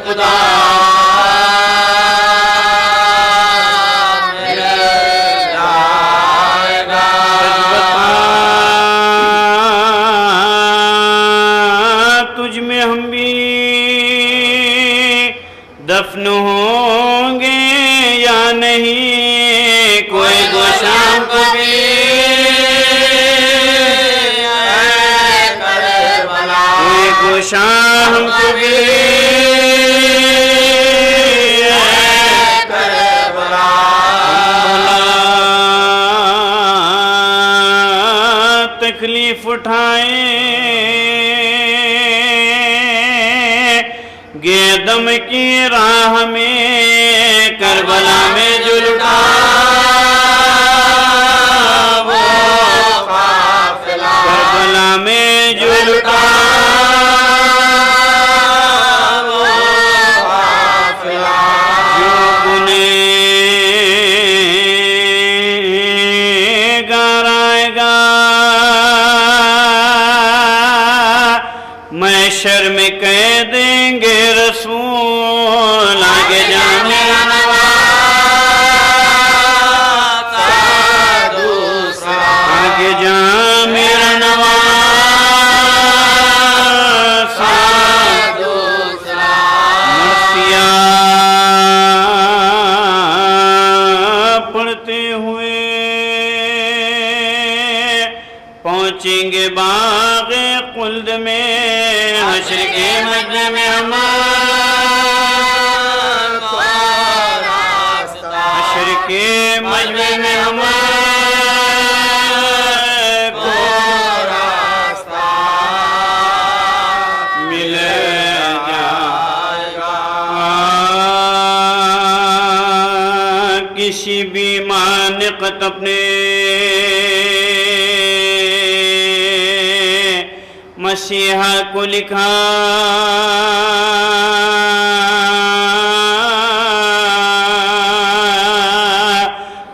خدا تجھ میں ہم بھی دفن ہوں گے یا نہیں کوئی گوشام کو بھی کوئی گوشام کو بھی تکلیف اٹھائیں گے دم کی راہ میں کربلا میں جو لٹا وہ کربلا میں جو لٹا وہ جو گنہگار آئے گا محشر میں کہہ دیں گے رسول آگے جا میرا نواز آگے جا میرا نواز مرثیہ پڑھتے ہوئے پہنچیں گے باغ خلد میں حشر کے مجمع میں حشر کے مجمع میں مل جائے گا کسی بھی مانقت اپنے مسیحا کو لکھا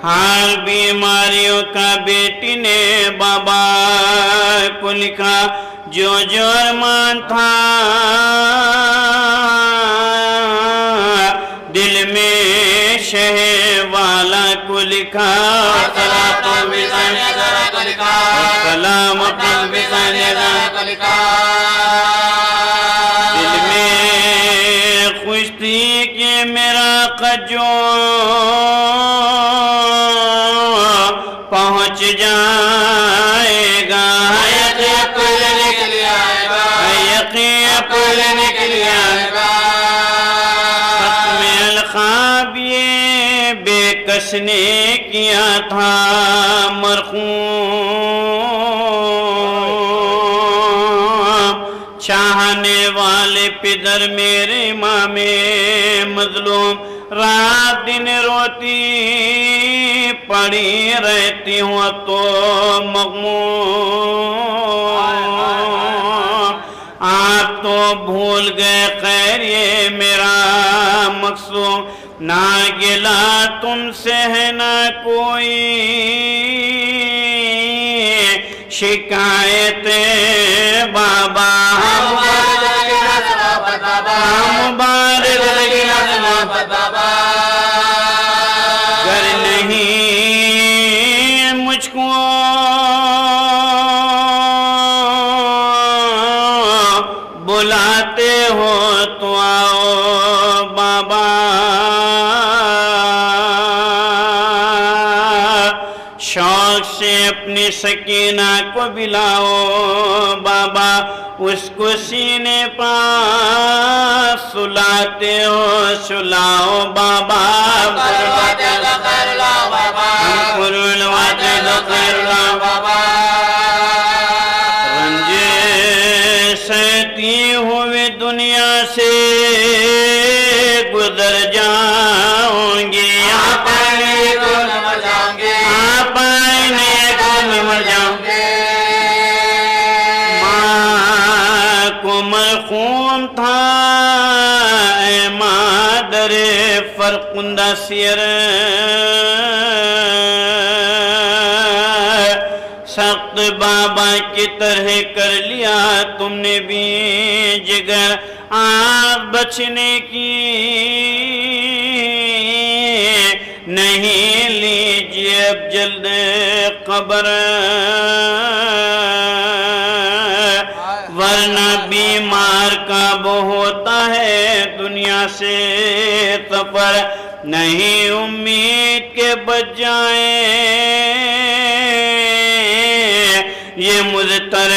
ہر بیماریوں کا بیٹی نے بابا کو لکھا جو جو ارمان تھا دل میں شہر والا کو لکھا سلام دل میں خوش تھی کہ میرا قجو پہنچ جائے گا یقین نکل آئے گا ختم الخاب یہ بے کس نے کیا تھا مرحوم چاہنے والے پدر میرے امام مظلوم رات دن روتی پڑی رہتی ہوں تو مغموم آپ تو بھول گئے خیر یہ میرا مقصود نہ گلا تم سے ہے نہ کوئی شکایت بابا مبارک گر نہیں مجھ کو بلاتے ہو تو آؤ بابا شوق سے اپنی سکینہ کو بلاؤ بابا اس کو سینے پاس سلاتے ہو سلاؤ بابا رنجے سہتی ہوئے دنیا سے گزر جاؤں گی آپ آئینے کو مر جاؤں گے ماں کو مرخون تھا اے مادر فرقندہ سیر سخت بابا کی طرح کر لیا تم نے بھی جگر آگ بچنے کی نہیں لیجیے اب جلد قبر ورنہ بیمار کا وہ ہوتا ہے دنیا سے سفر نہیں امید کے بچ جائیں یہ مضطر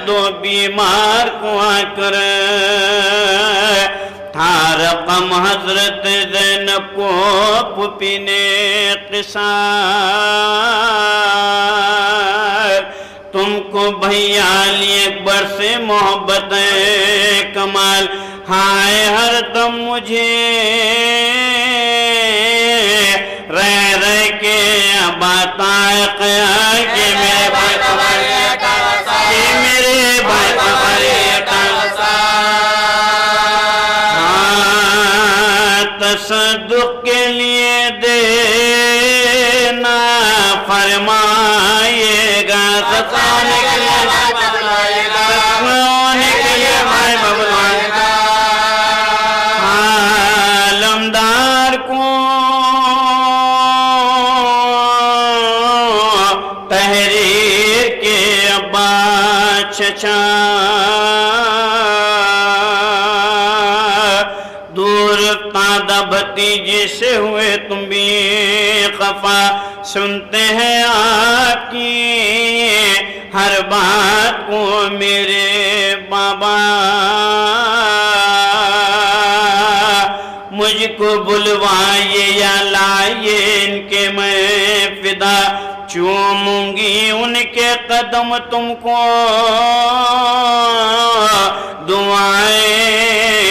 دو بیمار کو آ کر تھا رقم حضرت زینب کو پھوپھی نے قصار تم کو بھیا علی اکبر سے محبت کمال ہائے ہر دم مجھے رہ رہ کے اب آتا ہے خیال کہ میرے بھائی تمہارے تصدق کے لیے دینا فرمائیے گا ستانے کے لیے بھائی ببلائے گا علمدار کو تحریر کے ابا چچا دور تادہ بھتیجے سے ہوئے تم بھی خفا سنتے ہیں آپ کی ہر بات کو میرے بابا مجھ کو بلوائیے یا لائیے ان کے میں فدا چوموں گی ان کے قدم تم کو دعائیں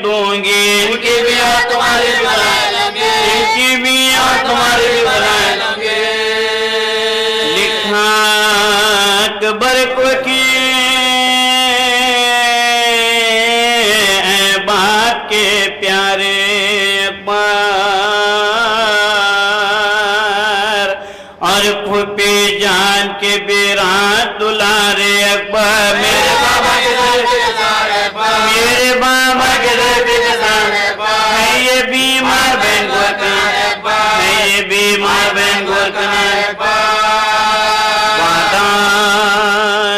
دوں گی ان کی بھی تمہاری بلائیں لگے ان کی بھی تمہاری بلائیں لگے لکھا اکبر کو کہ اے باپ کے پیارے اکبر اور پھوپھی جان کے بیران دلارے اکبر میرے بابا کے میرے بابا کے ہے یہ بیمار بہن گورکنا ہے یہ بیمار بہن گورکنا وعدہ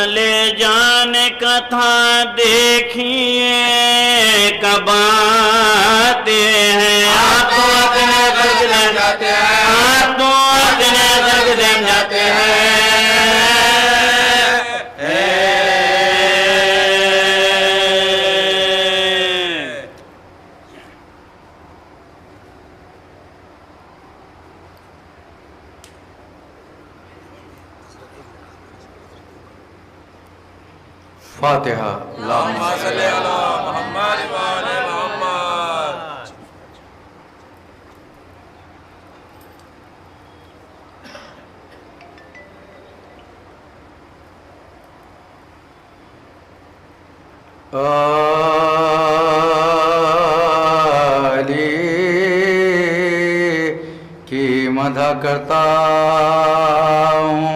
لے جانے کا تھا دیکھیے کب آتے ہیں آپ تو اپنے درد دیں جاتے ہیں آپ تو اپنے درد دیں جاتے ہیں فاتحہ اللہم صلی علی محمد وآل محمد علی کی مدح کرتا ہوں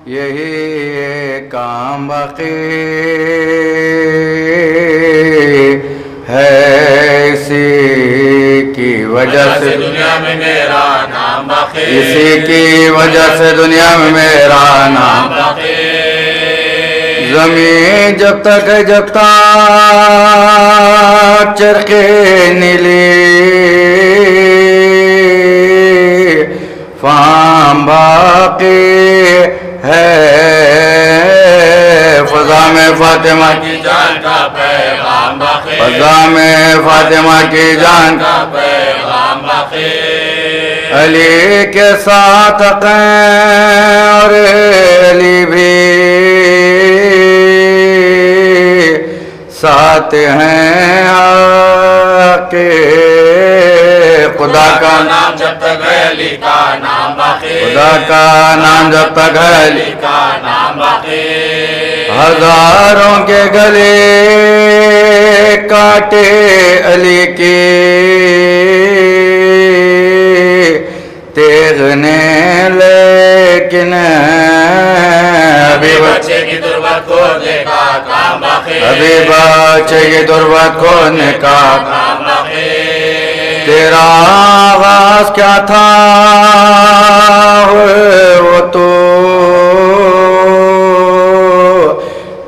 یہی کام باقی ہے اسی کی وجہ سے دنیا میں میرا نام باقی اسی کی وجہ سے دنیا میں میرا نام باقی زمین جب تک ہے جب تک چرخے نیلی فام باقی ہے فضا میں فاطمہ کی جان کا پیغام باقی فضا میں فاطمہ کی جان کا پیغام باقی علی کے ساتھ عقین اور علی بھی ساتھ ہیں آکے خدا کا نام جب تک ہے علی کا نام باقی خدا کا نام جب تک ہے علی کا نام باقی ہزاروں کے گلے کاٹے علی کے تیغ نے لیکن ابھی بچے کی تربت کو دیکھا کام باقی ابھی بچے کی تربت کو نکاح کام باقی تیرا آغاز کیا تھا وہ تو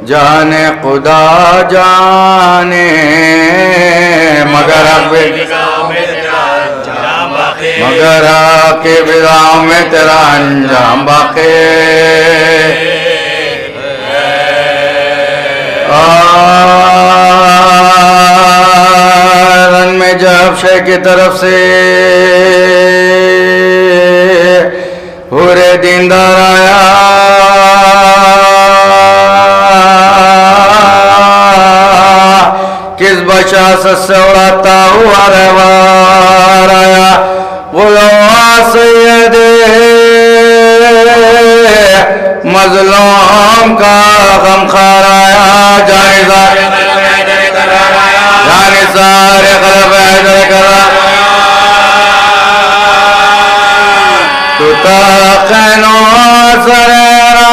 جانے خدا جانے مگر آپ کی فضاؤں میں تیرا انجام باقی رن میں جب شے کی طرف سے پورے دیندار آیا کس بشاست سے اڑاتا ہوا روار آیا غلام سید مظلوم کا غم خار آیا جانسار قلب حیدر کرا تو تقین و سریرا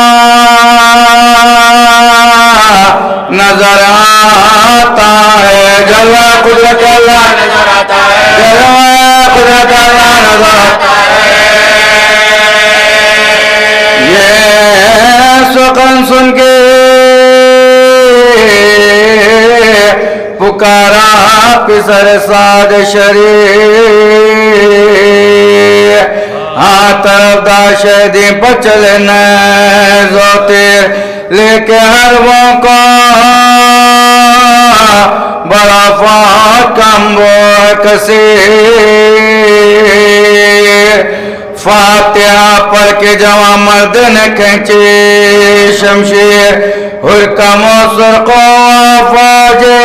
نظر آتا ہے جلوہ قدرت اللہ نظر آتا ہے جلوہ قدرت اللہ نظر آتا ہے یہ سخن سن کے پکارا پسر ساد شریف طرف دا شہدی پر چلے نیز و تیر لے کے حربوں کو بڑا فات کم وہ کثیر فاتحہ پڑھ کے جوان مرد نے کھینچی شمشیر حرکم و سرق و فاجے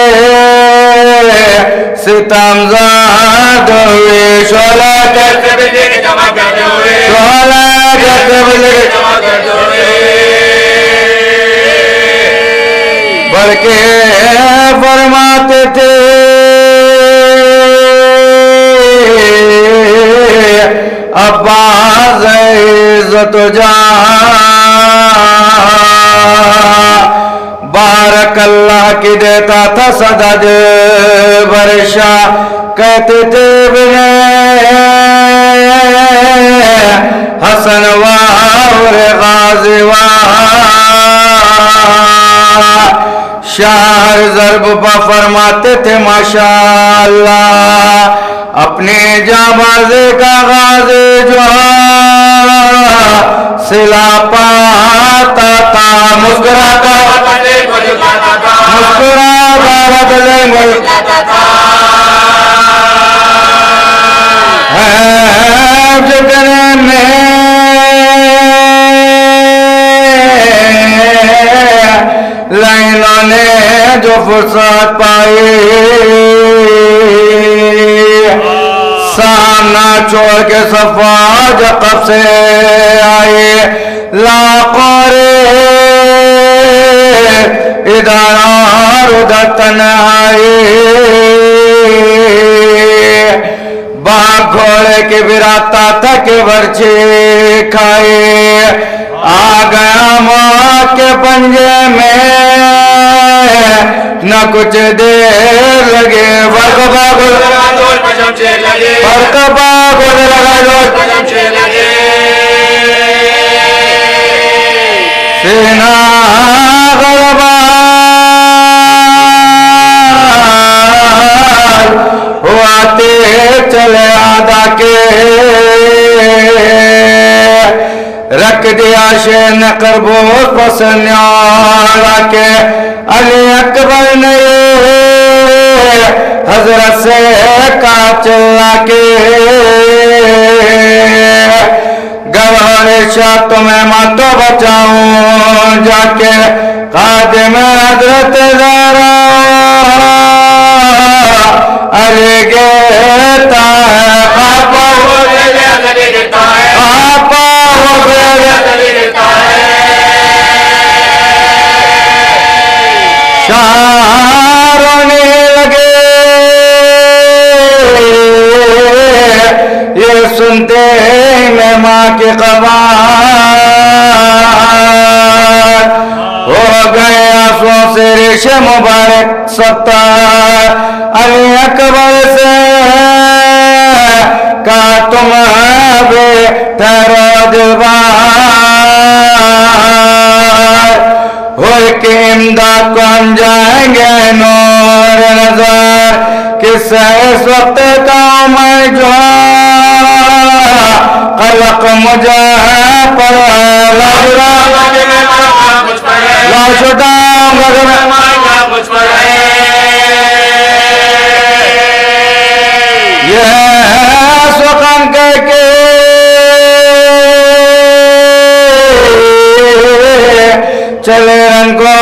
ستم زاد ہوئی شعلہ کرتے بجے کے جمع کرتے ہوئے شعلہ کرتے بجے کے جمع کرتے ہوئے بلکہ فرماتے تھے عباس عزت و جان بارک اللہ کی دیتا تھا صدد برشا کہتے تھے بنے حسن اور غازی شاہر ضرب پا فرماتے تھے ماشاءاللہ اپنی جانبازی کا غازی جو سلا پاتا تھا مسکرا کر مسکرا بدلے ملتا تھا جتنے میں لائنوں نے جو فرصت پائی سامنا چھوڑ کے صفاج قب سے آئے لاقوں ادھر اور ادھر تنہائی باغ گھوڑے کی براتا تھا کہ برچی کھائے آ گیا موت کے پنجے میں نہ کچھ دیر لگے فرق باغ لگا دور پشمشیر لگے فرق باغ لگا دور پشمشیر لگے سینہ غربان ہوتے چلے آدھا کے رکھ دیا شین قربوس پسنیارا کے علی اکبر نے حضرت سے کہا چلا کے گوہر شاہ تمہیں مت بچاؤں جا کے خادم حضرت زہرا علی گیتا ہے خاپا ہو علی گیتا ہے خاپا ہو علی گیتا ہے سنتے میں ماں کی قبار ہو گئے آنسوؤں سے ریش مبارک ستار علی اکبر سے کہا تم بے تیرو دلبار ہوئے کہ امداد کو ہم جائیں گے نور نظر کس سے اس وقت کام ہے جو قلق مجھے پر لا چھوٹا یہ سخن کہہ کے چلے رنگ کو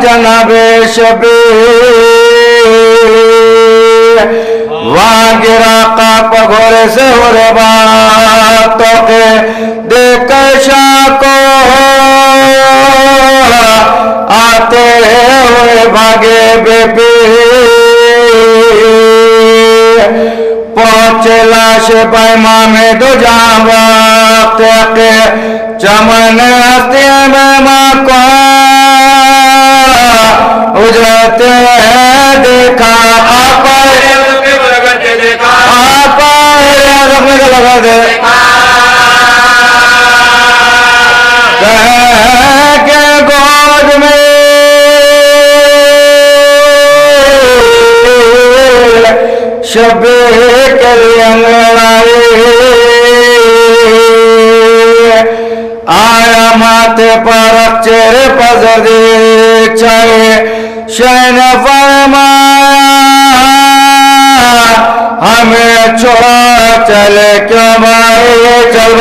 جناب شبیر وہاں گرا قاپ گھوڑے سے ہو رہے باتوں کے دیکھ کر شاہ کو آتے ہوئے بھاگے بے پیر پہنچے لاش پیما میں دو جہاں وقت کے چمن ہستی میں ماں کو اجرتے دیکھا آپا رکھنے کا لگا دے کہہ کے گود میں شبیر کے لیے انگڑائی آیا ماتھے پر چہرے پر دیکھ چاہے شہن فرمایا ہمیں چھوڑا چلے کیوں بھائی چل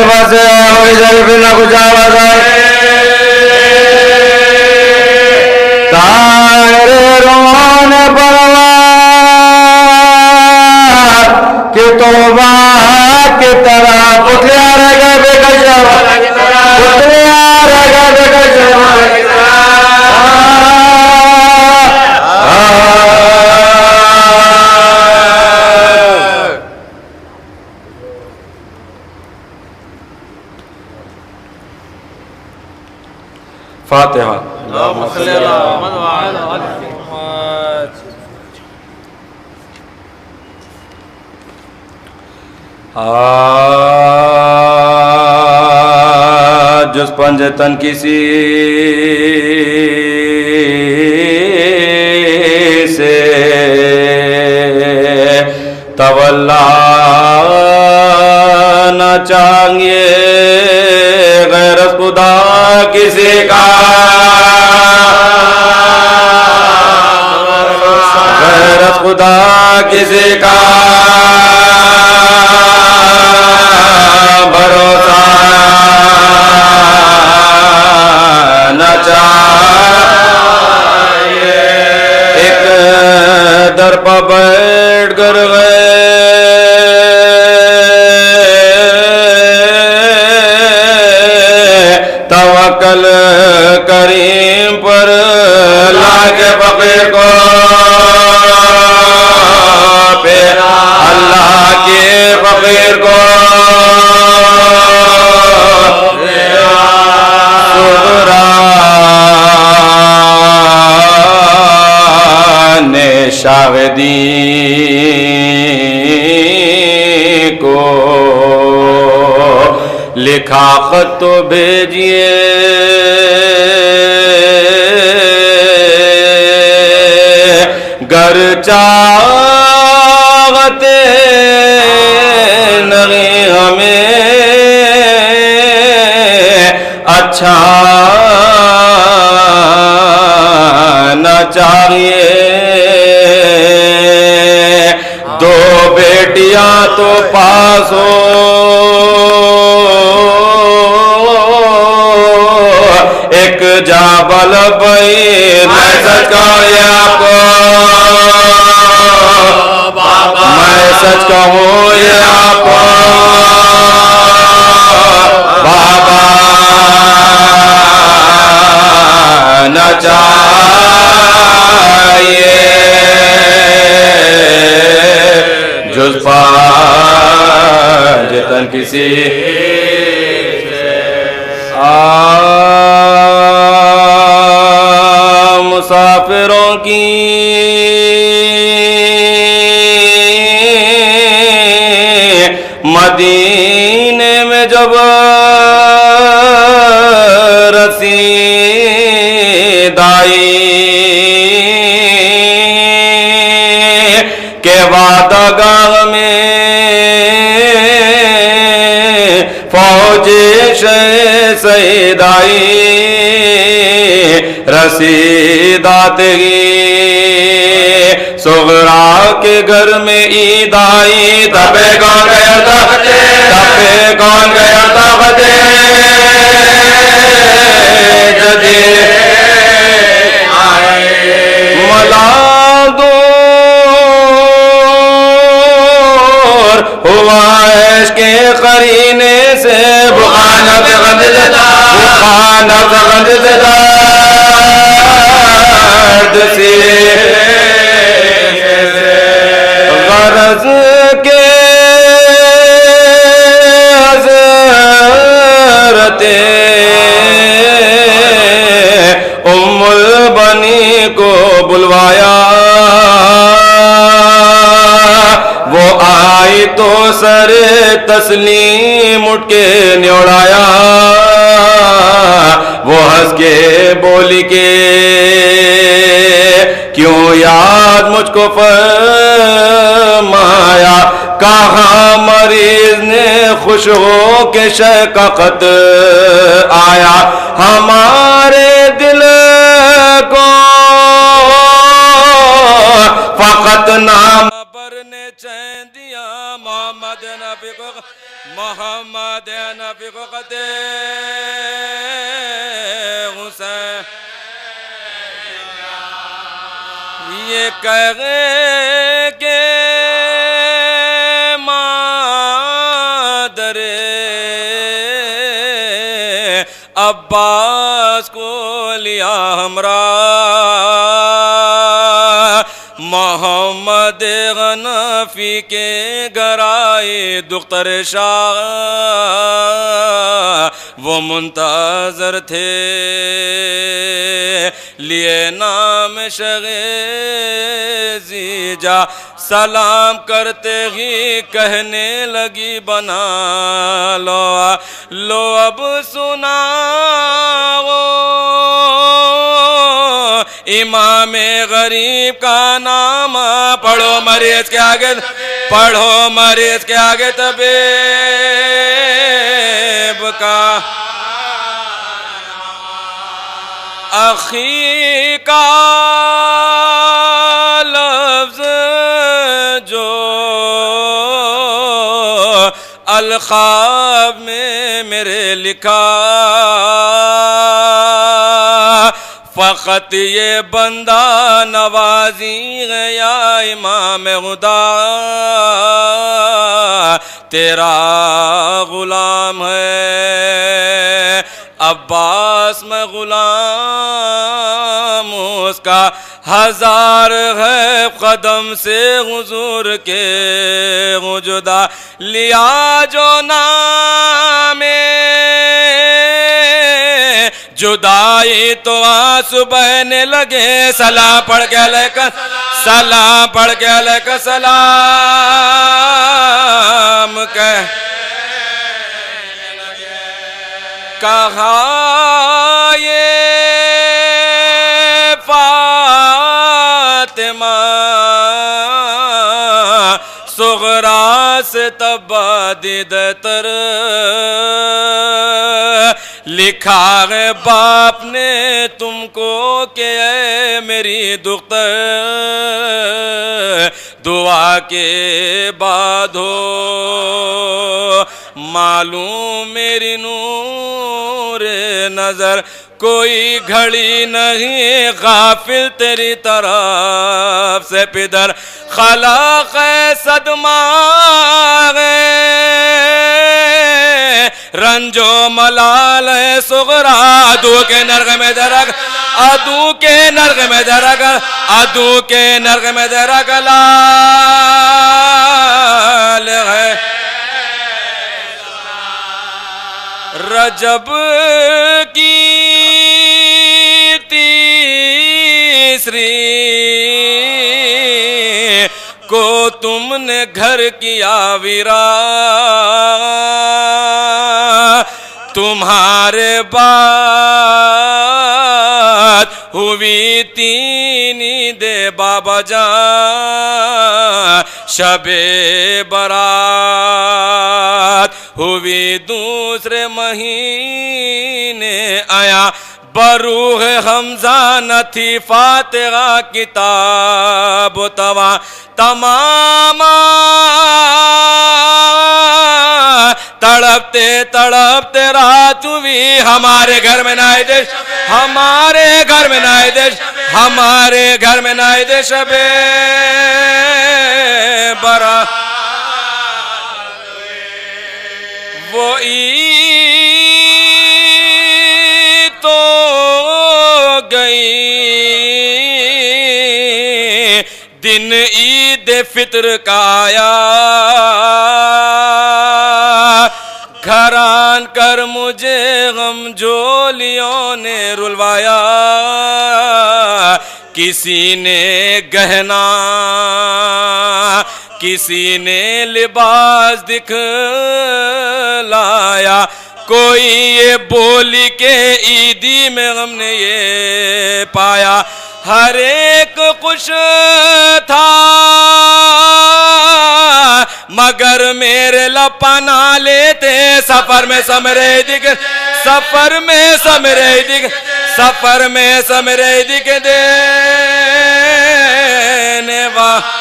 بسے ہوئی جری پھر نہ کچھ آواز آئے تارے رونے پروار کہ توبہ کی طرح پتلیاں رہ گئے بے کشم پتلیاں رہ گئے بے کشم فاتحہ اللهم صل على محمد وعلى آل محمد جس پنج تن کسی سے تولا نہ چاہیے غیر خدا کسی کا غیر خدا کسی کا بھروسہ نہ چاہیے ایک در پر بیٹھ کر گئے توکل کریم پر لاکھ فقیر کو اللہ کے فقیر کو سہران شاہدین کو لکھا خط تو بھیجئے گر چاہتے نہیں ہمیں اچھا نہ چاہیے دو بیٹیاں تو پاس ہو ایک جابل بھائی میں سچ کہوں یہ آپ کو میں سچ کہوں یہ آپ کو بابا نہ چاہیے جز کسی مسافروں کی مدینے میں جب رسید آئی کہ وعدہ گاہ میں فوج سید آئی رسید آتے ہی صغرا کے گھر میں عید آئی تبے کون گیا تختے تبے کون گیا تختے جدید آئے ملال دور ہوا عشق کے قرینے سے بخانت غد زدہ بخانت غد زدہ سے غرض کے حضرت ام البنی کو بلوایا وہ آئی تو سر تسلیم اٹھ کے نیوڑایا وہ ہنس کے بولی کے کیوں یاد مجھ کو فرمایا کہاں مریض نے خوش ہو کے شے کا خط آیا ہمارے دل کو فقط نام پر نے چین دیا محمد نبی کو محمد نبی کو قطع حسین یہ کہے کہ مادر عباس کو لیا ہمراہ محمد غنفی کے گھر آئے دختر شاہ وہ منتظر تھے لیے نام شغیزی جا سلام کرتے ہی کہنے لگی بنا لو اب سناؤ امام غریب کا نام پڑھو مریض کے آگے پڑھو مریض کے آگے طبیب کا اخی کا لفظ جو الخواب میں میرے لکھا فقط یہ بندہ نوازی یا امام خدا تیرا غلام ہے عباس میں غلام اس کا ہزار ہے قدم سے حضور کے جدا لیا جو نام جدائی تو آنسو بہنے لگے سلام پڑھ کے علیکہ سلام پڑھ کے علیکہ سلام کہا یہ فاطمہ صغرا سے تبادید تر لکھا ہے باپ نے تم کو کہ اے میری دختر دعا کے بعد ہو معلوم میری نور نظر کوئی گھڑی نہیں غافل تیری طرف سے پدر خلاق صدمہ ہے رنجو ملال صغرا ادو کے نرغ میں درگ ادو کے نرغ میں درگ ادو کے نرغ میں درگ لال ہے رجب کی تیسری کو تم نے گھر کیا ویران، تمہارے بعد ہوئی تین دے بابا جان، شب برات ہوئی دوسرے مہینے آیا، بروح حمزہ نہ تھی فاتحہ کتاب و توا تمام، تڑپتے تڑپتے رات ہوئی، ہمارے گھر میں نائے دش، ہمارے گھر میں نائے دش، ہمارے گھر میں نائے دش شب برات، وہ عید تو گئی، دن عید فطر کا آیا، گھران کر مجھے غم جولیوں نے رلوایا، کسی نے گہنا کسی نے لباس دکھلایا، کوئی یہ بولی کہ عیدی میں ہم نے یہ پایا، ہر ایک خوش تھا مگر میرے لپا نہ لیتے، سفر میں سمرے دکھ، سفر میں سمرے دکھ، سفر میں سمرے دکھ دینے والے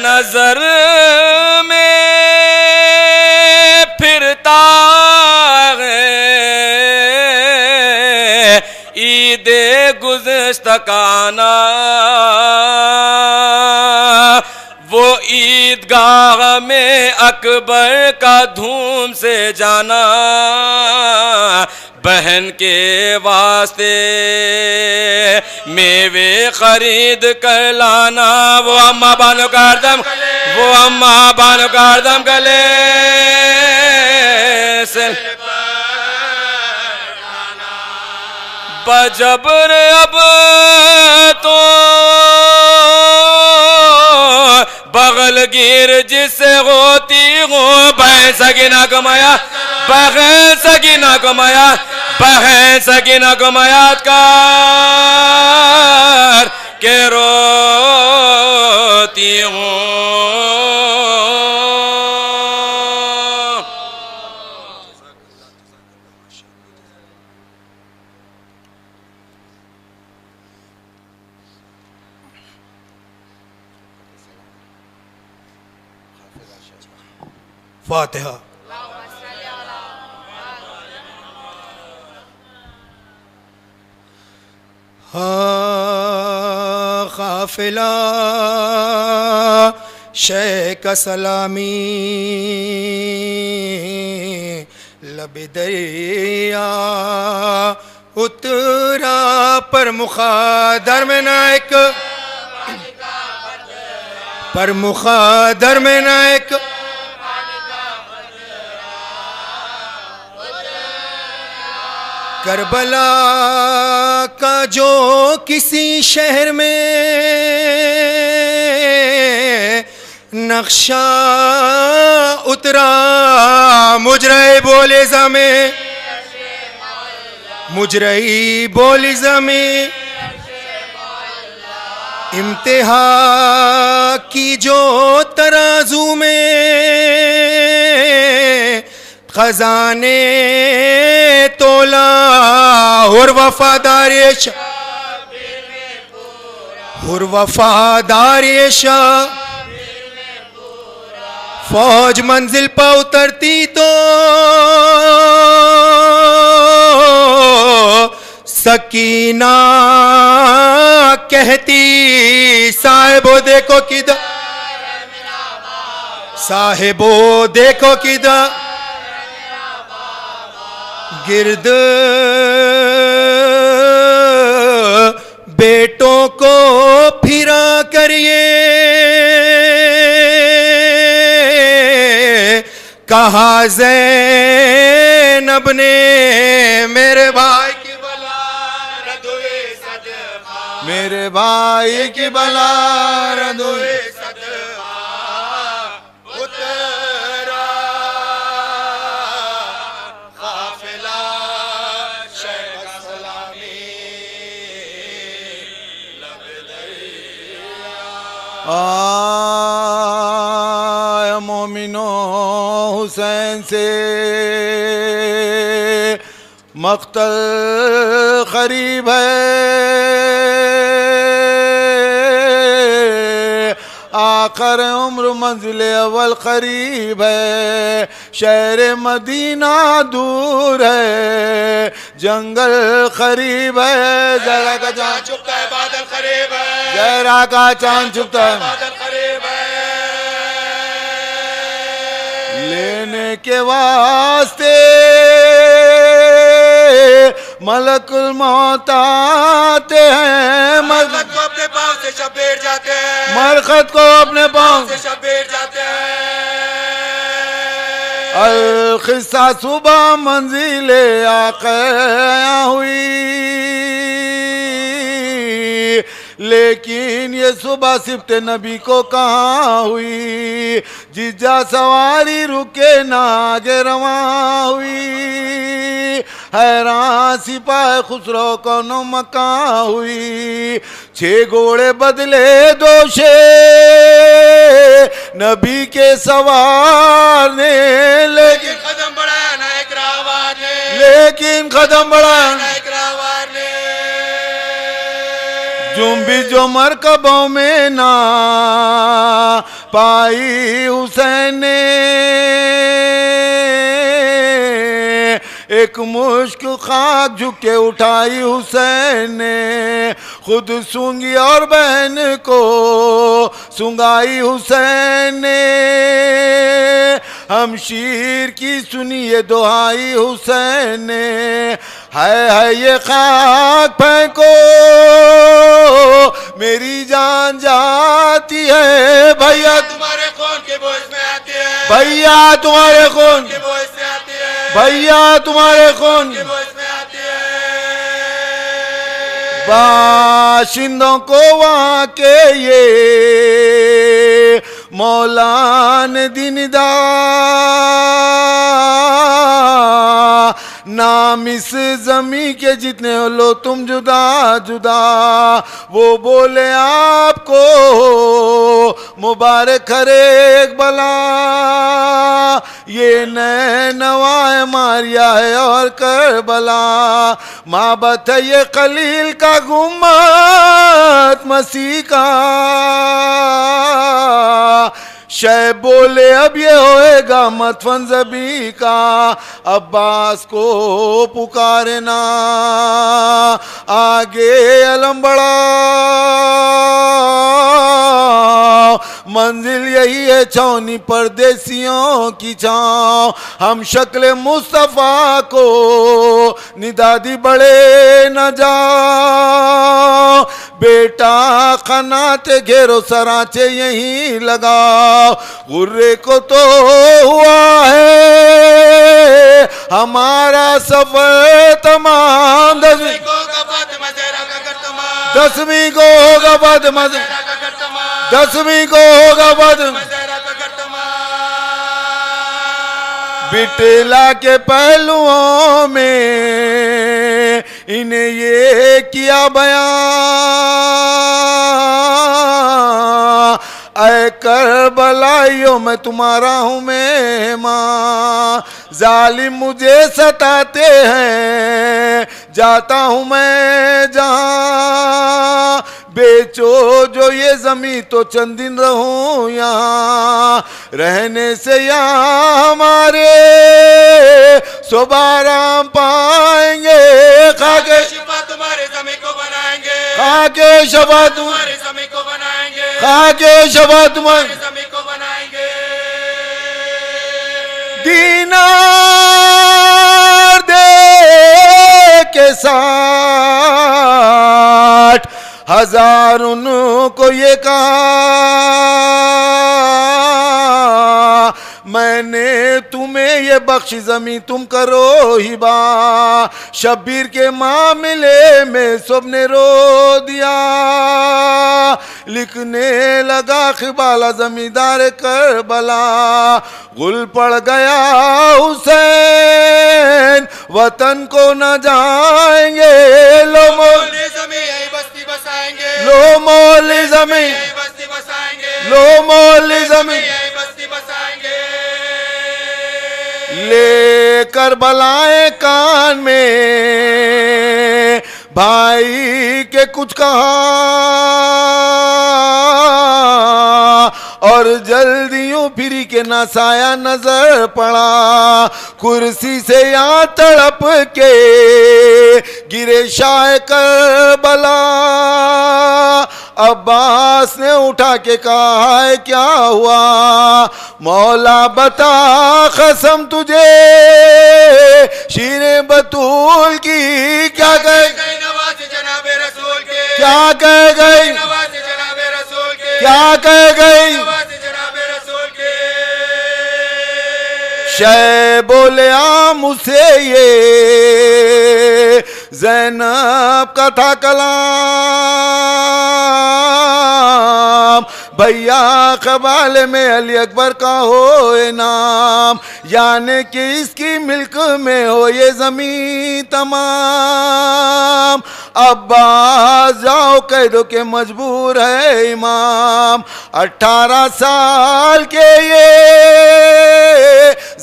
نظر میں پھرتا ہے عید گزشتہ کا آنا، وہ عیدگاہ میں اکبر کا دھوم سے جانا، بہن کے واسطے میوے خرید کر لانا، وہ اماں بانو کاردم، وہ اماں بانو کاردم گلے سے بجبر اب تو بغل گیر جس سے ہوتی ہوں، بہن سگینہ کمایا، بہن سگینہ کمایا، بہن سگینہ کمایا کار کے روتی ہوں۔ فاتحہ۔ ہاں قافلہ شے کا سلامی، لب دریا اترا پر مخادر میں نائک، پر مخادر میں نائک، کربلا کا جو کسی شہر میں نقشہ اترا، مجرے بولے زمیں، مجرے بولے زمیں، امتحا کی جو ترازو میں خزانے تولا، اور وفاداری اور وفاداری شاہ، فوج منزل پہ اترتی تو سکینہ کہتی، صاحبو دیکھو کدھر، صاحبو دیکھو کدھر، گرد بیٹوں کو پھرا کریے، کہا زینب نے میرے بھائی کی بلا ردوے صدقہ میرے بھائی کی بلا ردوے صدقہ اترا قافلہ شیخ سلامی لب دریا مومنو حسین سے مقتل قریب ہے آخر عمر منزل اول قریب ہے شہر مدینہ دور ہے جنگل قریب ہے زہرا کا چاند چھپتا ہے بادل قریب ہے زہرا کا چاند چھپتا ہے بادل قریب ہے لینے کے واسطے ملک الموت آتے ہیں مرخت کو اپنے پاؤں سے شبیر جاتے ہیں مرخت کو اپنے پاؤں سے شبیر جاتے ہیں القصہ صبح منزل آقا ہوئی لیکن یہ صبح صفت نبی کو کہاں ہوئی ججا سواری رکے نہ آگے رواں ہوئی حیران سپاہ خسرو کونو مکان ہوئی 6 گھوڑے بدلے 2 شیر نبی کے سوار نے لیکن قدم بڑھایا نہ ایک راوار نے لیکن قدم بڑھایا نہ ایک راوار نے جنبی جو مرکبوں میں نہ پائی حسین نے ایک مشک خاک جھکے اٹھائی حسین نے خود سونگی اور بہن کو سنگائی حسین نے ہمشیر کی سنیے دعائی حسین نے ہے یہ خاک پھینکو میری جان جاتی ہے بھیا تمہارے خون کے بوجھ میں آتی ہے بھیا تمہارے خون کے بوجھ میں آتی ہے بھیا تمہارے خون کے بوجھ میں آتی ہے باشندوں کو وہاں کے یہ مولا نے دیندار نام اس زمین کے جتنے لو تم جدا جدا وہ بولے آپ کو مبارک ایک بلا یہ نینوا ماریا ہے اور کربلا معبد ہے یہ خلیل کا گنبد مسیح کا شہ بولے اب یہ ہوئے گا مدفن زبی کا عباس کو پکارنا آگے علم بڑا منزل یہی ہے چھاونی پردیسیوں کی چھاؤں ہم شکل مصطفیٰ کو ندادی بڑے نہ جاؤ بیٹا قنات گھیرو سرانچے یہیں لگاؤ غرے کو تو ہوا ہے ہمارا سفر تمام 10ویں کو ہوگا فاطمہ زہرا کا گھر تمام 10ویں کو ہوگا فاطمہ زہرا کا گھر تمام 10ویں کو ہوگا فاطمہ زہرا کا گھر تمام بٹلا کے پہلوؤں میں انہیں یہ کیا بیان اے کربلائیوں میں تمہارا ہوں مہمان ظالم مجھے ستاتے ہیں جاتا ہوں میں جہاں بیچو جو یہ زمین تو چند دن رہوں یہاں رہنے سے یہاں ہمارے صبح آرام پائیں گے خاک شفا تمہارے زمین کو بنائیں گے خاک شفا تمہارے زمین کو بنائیں گے خاک شفا تمہارے زمین کو بنائیں گے دینار دے کے 60,000 ان کو یہ کہا میں نے تم یہ بخش زمیں تم کرو ہبا، شبیر کے معاملے میں سب نے رو دیا، لکھنے لگا قبالہ زمیندار کربلا، غل پڑ گیا حسین وطن کو نہ جائیں گے، لو مولی زمین بستی بسائیں گے، لو مولی زمین بستی بسائیں گے، لو مولی زمین بستی بسائیں گے، لے کر بلائیں کان میں بھائی کے کچھ کہا، اور جلدیوں پھری کے نہ سایہ نظر پڑا، کرسی سے یہاں تڑپ کے گرے شاہ کربلا، عباس نے اٹھا کے کہا ہے کیا ہوا، مولا بتا قسم تجھے شیر بطول کی، کیا کہے گئی نواز جناب رسول کے، کیا کہے گئی نواز جناب رسول کے، کیا کہے گئی نواز جناب رسول کے، شے بولے عام اسے یہ زینب کا تھا کلام، بھیا قبالے میں علی اکبر کا ہو نام، یعنی کہ اس کی ملک میں ہو یہ زمین تمام، عباس جاؤ کہہ دو کہ مجبور ہے امام، 18 سال کے یہ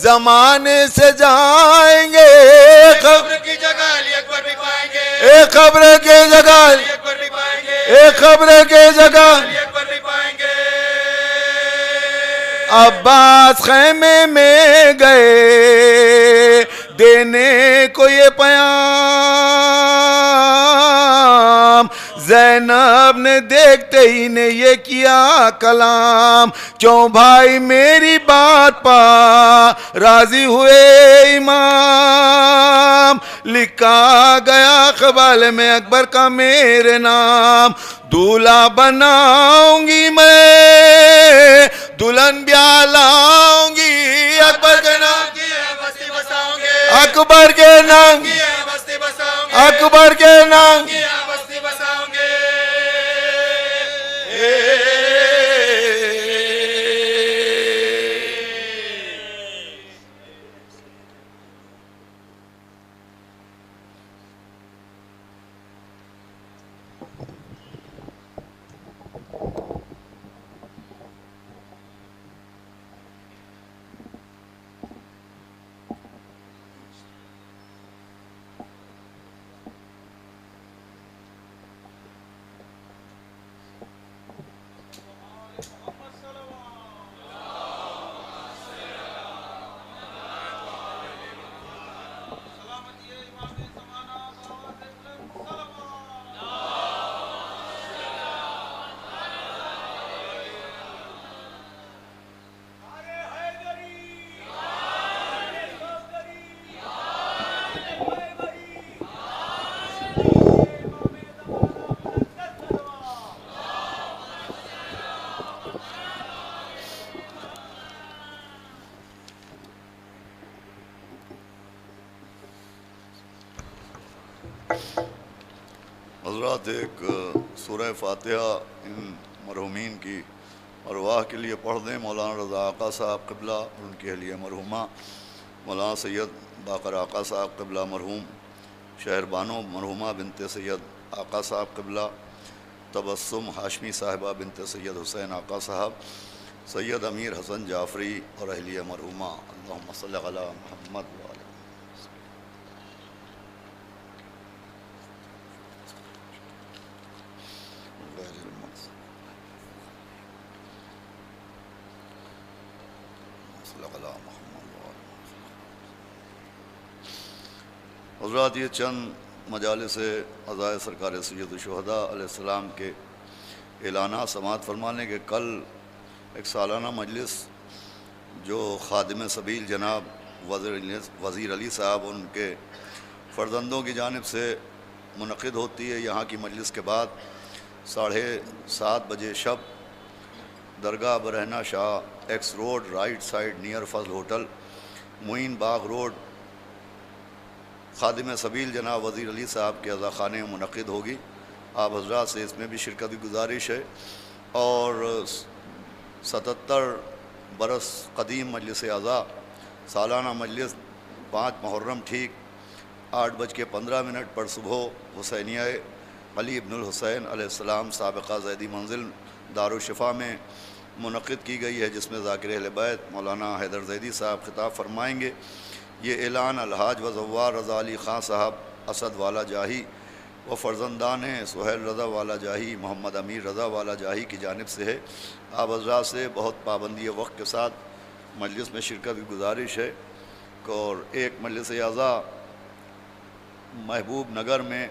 زمانے سے جائیں گے، قبر کی جگہ علی اکبر بھی پائیں گے، ایک قبر کی جگہ علی اکبر بھی پائیں گے، ایک قبر کی جگہ علی اکبر بھی پائیں گے، عباس خیمے میں گئے دینے کو یہ پیام، زینب نے دیکھتے ہی نے یہ کیا کلام، کیوں بھائی میری بات پا راضی ہوئے امام، لکھا گیا قبالے میں اکبر کا میرے نام، دولہا بناؤں گی میں دلہن بیاہ لاؤں گی، اکبر کے نام کی بستی بساؤں گے، اکبر کے نام کی بستی بساؤں گے، اکبر کے نام کی بستی بساؤں گے، حضرات ایک سورہ فاتحہ ان مرحومین کی ارواح کے لیے پڑھ دیں. مولانا رضا آقا صاحب قبلہ اور ان کی اہلیہ مرحومہ مولانا سید باقر آقا صاحب قبلہ مرحوم، شہر بانو مرحومہ بنت سید آقا صاحب قبلہ، تبسم ہاشمی صاحبہ بنت سید حسین آقا صاحب، سید امیر حسن جعفری اور اہلیہ مرحومہ. اللہم صلی علی محمد وعلی حضرات. یہ چند مجالس عزائے سرکار سید الشہداء علیہ السلام کے اعلانات سماعت فرمانے کے کل ایک سالانہ مجلس جو خادم سبیل جناب وزیر علی صاحب اور ان کے فرزندوں کی جانب سے منعقد ہوتی ہے. یہاں کی مجلس کے بعد 7:30 بجے شب درگاہ Barhana Shah X road right side near Fazal hotel Moin Bagh road خادم سبیل جناب وزیر علی صاحب کے عزا خانے میں منعقد ہوگی. آپ حضرات سے اس میں بھی شرکت کی گزارش ہے. اور 77 برس قدیم مجلس اعضاء سالانہ مجلس 5 محرم ٹھیک 8:15 پر صبح حسینیہ علی ابن الحسین علیہ السلام سابقہ زیدی منزل دارالشفا میں منعقد کی گئی ہے، جس میں ذاکر اہل بیت مولانا حیدر زیدی صاحب خطاب فرمائیں گے. یہ اعلان الحاج و زوار رضا علی خان صاحب اسد والا جاہی و فرزندان سہیل رضا والا جاہی محمد امیر رضا والا جاہی کی جانب سے ہے. آپ حضرات سے بہت پابندی وقت کے ساتھ مجلس میں شرکت کی گزارش ہے. اور ایک مجلس اعضاء محبوب نگر میں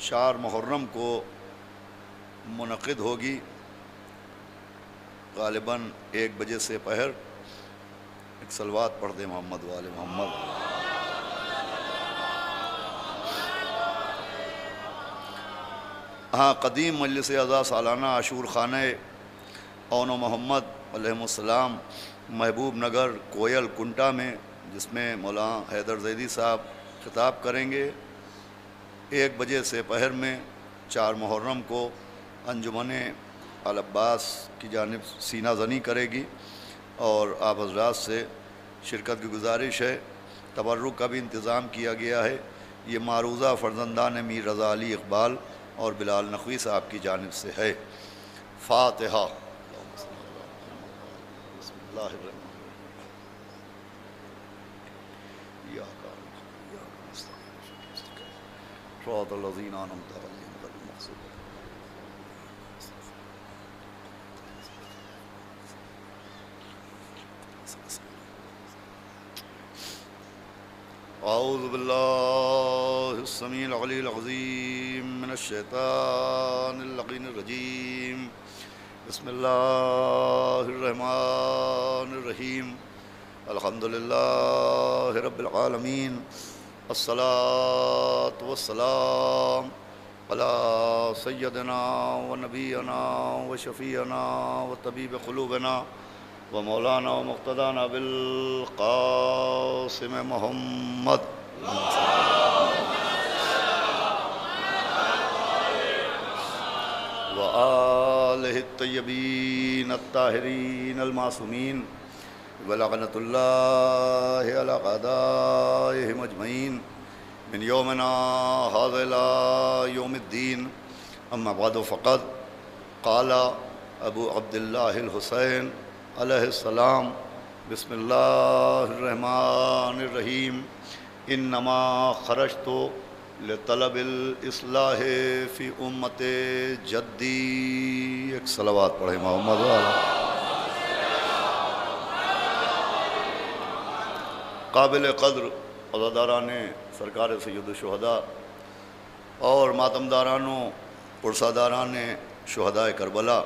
4 محرم کو منعقد ہوگی، غالباً 1 بجے سے پہر. ایک صلوات پڑھ دیں محمد وآل محمد. ہاں، قدیم مجلس اعضاء سالانہ عاشور خانہ اون و محمد علیہ السلام محبوب نگر کوئل کنٹا میں، جس میں مولانا حیدر زیدی صاحب خطاب کریں گے. 1 بجے سے پہر میں 4 محرم کو انجمن العباس کی جانب سینہ زنی کرے گی. اور آپ حضرات سے شرکت کی گزارش ہے. تبرک کا بھی انتظام کیا گیا ہے. یہ معروضہ فرزندان میر رضا علی اقبال اور بلال نقوی صاحب کی جانب سے ہے. فاتحہ. بسم اللہ الرحمن صراط الذین انعمت علیہم غیر المغضوب اعوذ باللہ السمیع العلی العظیم من الشیطان اللعین الرجیم. بسم اللہ الرحمن الرحیم. الحمدللہ رب العالمین. الصلاة والسلام علی سیدنا و نبینا و شفیعنا و طبیب قلوبنا و مولانا و مقتدانا بالقاسم محمد و آلہ الطیبین الطاہرین المعصومین ولعنۃ اللہ علی اعدائہم اجمعین من یومنا ھذا الی یوم الدین. اما بعد فقد قال ابو عبداللہ الحسین علیہ السلام بسم اللہ الرحمن الرحیم. انما خرجت لطلب الاصلاح فی امت جدی. ایک صلوات پڑھیں محمد والا. قابل قدر عزاداران سرکار سید الشہداء اور ماتمدارانوں پرساداران شہداء کربلا،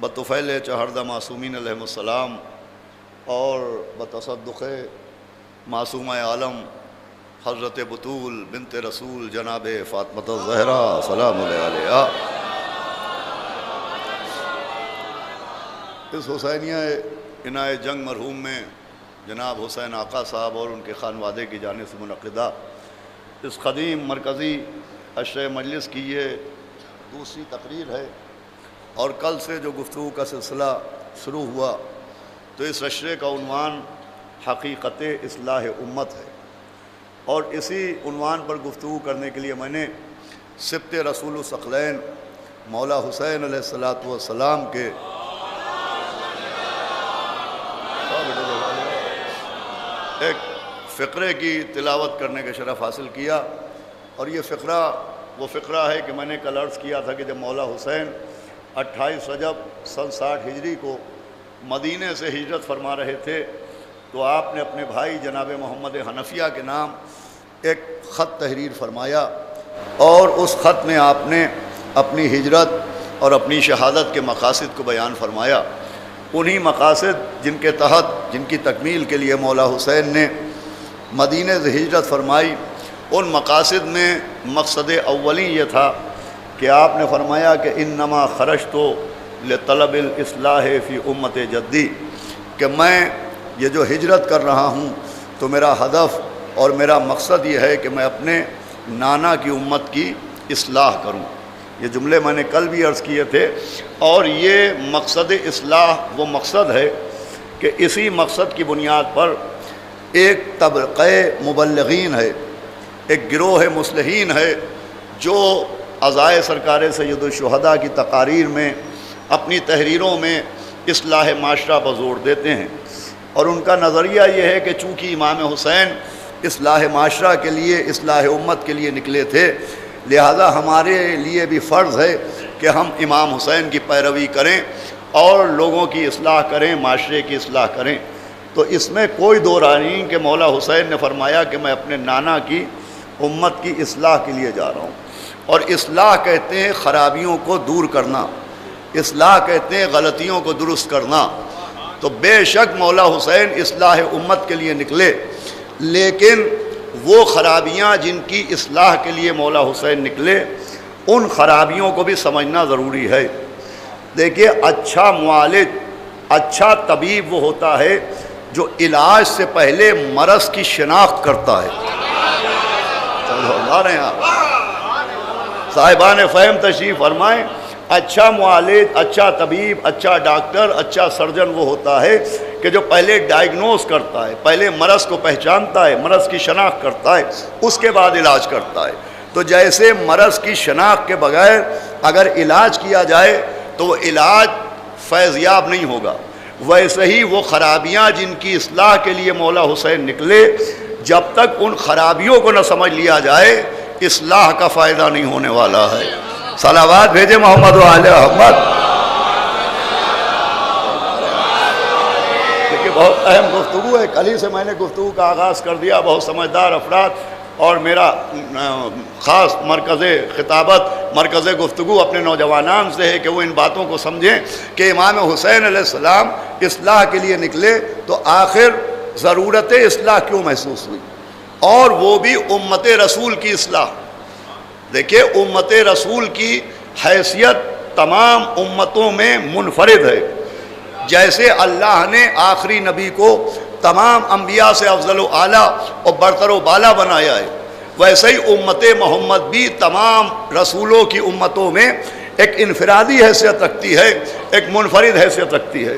بطفیل چہردہ معصومین علیہ السلام اور بتصدق معصومہ عالم حضرت بطول بنت رسول جناب فاطمہ الزہرا سلام علیہا. اس حسینیہ عنایِ جنگ مرحوم میں جناب حسین آقا صاحب اور ان کے خانوادے کی جانب سے منعقدہ اس قدیم مرکزی عشرہ مجلس کی یہ دوسری تقریر ہے. اور کل سے جو گفتگو کا سلسلہ شروع ہوا تو اس عشرے کا عنوان حقیقت اصلاح امت ہے. اور اسی عنوان پر گفتگو کرنے کے لیے میں نے سبط رسول الثقلین مولا حسین علیہ السلام کے ایک فقرے کی تلاوت کرنے کا شرف حاصل کیا. اور یہ فقرہ وہ فقرہ ہے کہ میں نے کل عرض کیا تھا کہ جب مولا حسین 28 رجب سن 60 ہجری کو مدینے سے ہجرت فرما رہے تھے تو آپ نے اپنے بھائی جناب محمد حنفیہ کے نام ایک خط تحریر فرمایا. اور اس خط میں آپ نے اپنی ہجرت اور اپنی شہادت کے مقاصد کو بیان فرمایا. انہی مقاصد جن کے تحت جن کی تکمیل کے لیے مولا حسین نے مدینے سے ہجرت فرمائی، ان مقاصد میں مقصد اولی یہ تھا کہ آپ نے فرمایا کہ انما خرجت لطلب الاصلاح فی امت جدی، کہ میں یہ جو ہجرت کر رہا ہوں تو میرا ہدف اور میرا مقصد یہ ہے کہ میں اپنے نانا کی امت کی اصلاح کروں. یہ جملے میں نے کل بھی عرض کیے تھے، اور یہ مقصد اصلاح وہ مقصد ہے کہ اسی مقصد کی بنیاد پر ایک طبقہ مبلغین ہے، ایک گروہ مصلحین ہے جو عزائے سرکار سید الشہداء کی تقاریر میں، اپنی تحریروں میں اصلاح معاشرہ پر زور دیتے ہیں. اور ان کا نظریہ یہ ہے کہ چونکہ امام حسین اصلاح معاشرہ کے لیے، اصلاح امت کے لیے نکلے تھے، لہذا ہمارے لیے بھی فرض ہے کہ ہم امام حسین کی پیروی کریں اور لوگوں کی اصلاح کریں، معاشرے کی اصلاح کریں. تو اس میں کوئی دو رائے نہیں کہ مولا حسین نے فرمایا کہ میں اپنے نانا کی امت کی اصلاح کے لیے جا رہا ہوں. اور اصلاح کہتے ہیں خرابیوں کو دور کرنا، اصلاح کہتے ہیں غلطیوں کو درست کرنا. تو بے شک مولا حسین اصلاح امت کے لیے نکلے، لیکن وہ خرابیاں جن کی اصلاح کے لیے مولا حسین نکلے، ان خرابیوں کو بھی سمجھنا ضروری ہے. دیکھیے، اچھا معالج، اچھا طبیب وہ ہوتا ہے جو علاج سے پہلے مرض کی شناخت کرتا ہے. سمجھا رہے ہیں آپ؟ صاحبان فہم تشریف فرمائیں. اچھا معالج، اچھا طبیب، اچھا ڈاکٹر، اچھا سرجن وہ ہوتا ہے کہ جو پہلے ڈائیگنوز کرتا ہے، پہلے مرض کو پہچانتا ہے، مرض کی شناخت کرتا ہے، اس کے بعد علاج کرتا ہے. تو جیسے مرض کی شناخت کے بغیر اگر علاج کیا جائے تو وہ علاج فیضیاب نہیں ہوگا، ویسے ہی وہ خرابیاں جن کی اصلاح کے لیے مولا حسین نکلے، جب تک ان خرابیوں کو نہ سمجھ لیا جائے، اصلاح کا فائدہ نہیں ہونے والا ہے. صلوات بھیجے محمد و آل محمد. دیکھیے، بہت اہم گفتگو ہے. کل ہی سے میں نے گفتگو کا آغاز کر دیا. بہت سمجھدار افراد اور میرا خاص مرکز خطابت، مرکز گفتگو اپنے نوجوانان سے ہے کہ وہ ان باتوں کو سمجھیں کہ امام حسین علیہ السلام اصلاح کے لیے نکلے تو آخر ضرورت اصلاح کیوں محسوس ہوئی، اور وہ بھی امت رسول کی اصلاح. دیکھیے، امت رسول کی حیثیت تمام امتوں میں منفرد ہے. جیسے اللہ نے آخری نبی کو تمام انبیاء سے افضل و اعلیٰ اور برتر و بالا بنایا ہے، ویسے ہی امت محمد بھی تمام رسولوں کی امتوں میں ایک انفرادی حیثیت رکھتی ہے، ایک منفرد حیثیت رکھتی ہے.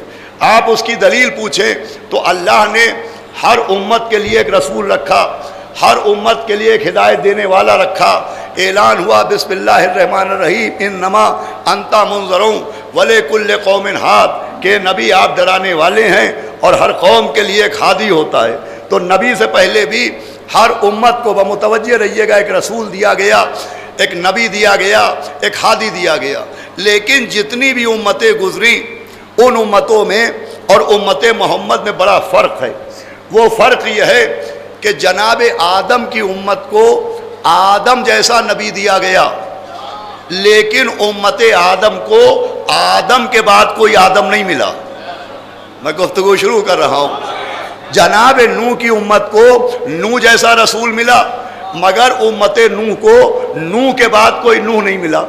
آپ اس کی دلیل پوچھیں تو اللہ نے ہر امت کے لیے ایک رسول رکھا، ہر امت کے لیے ایک ہدایت دینے والا رکھا. اعلان ہوا بسم اللہ الرحمن الرحیم انما انت منذر ولکل قوم ہاد، کہ نبی آپ ڈرانے والے ہیں اور ہر قوم کے لیے ایک ہادی ہوتا ہے. تو نبی سے پہلے بھی ہر امت کو بمتوجہ رہیے گا، ایک رسول دیا گیا، ایک نبی دیا گیا، ایک ہادی دیا گیا. لیکن جتنی بھی امتیں گزری، ان امتوں میں اور امت محمد میں بڑا فرق ہے. وہ فرق یہ ہے کہ جناب آدم کی امت کو آدم جیسا نبی دیا گیا، لیکن امت آدم کو آدم کے بعد کوئی آدم نہیں ملا. میں گفتگو شروع کر رہا ہوں. جناب نوح کی امت کو نوح جیسا رسول ملا، مگر امت نوح کو نوح کے بعد کوئی نوح نہیں ملا.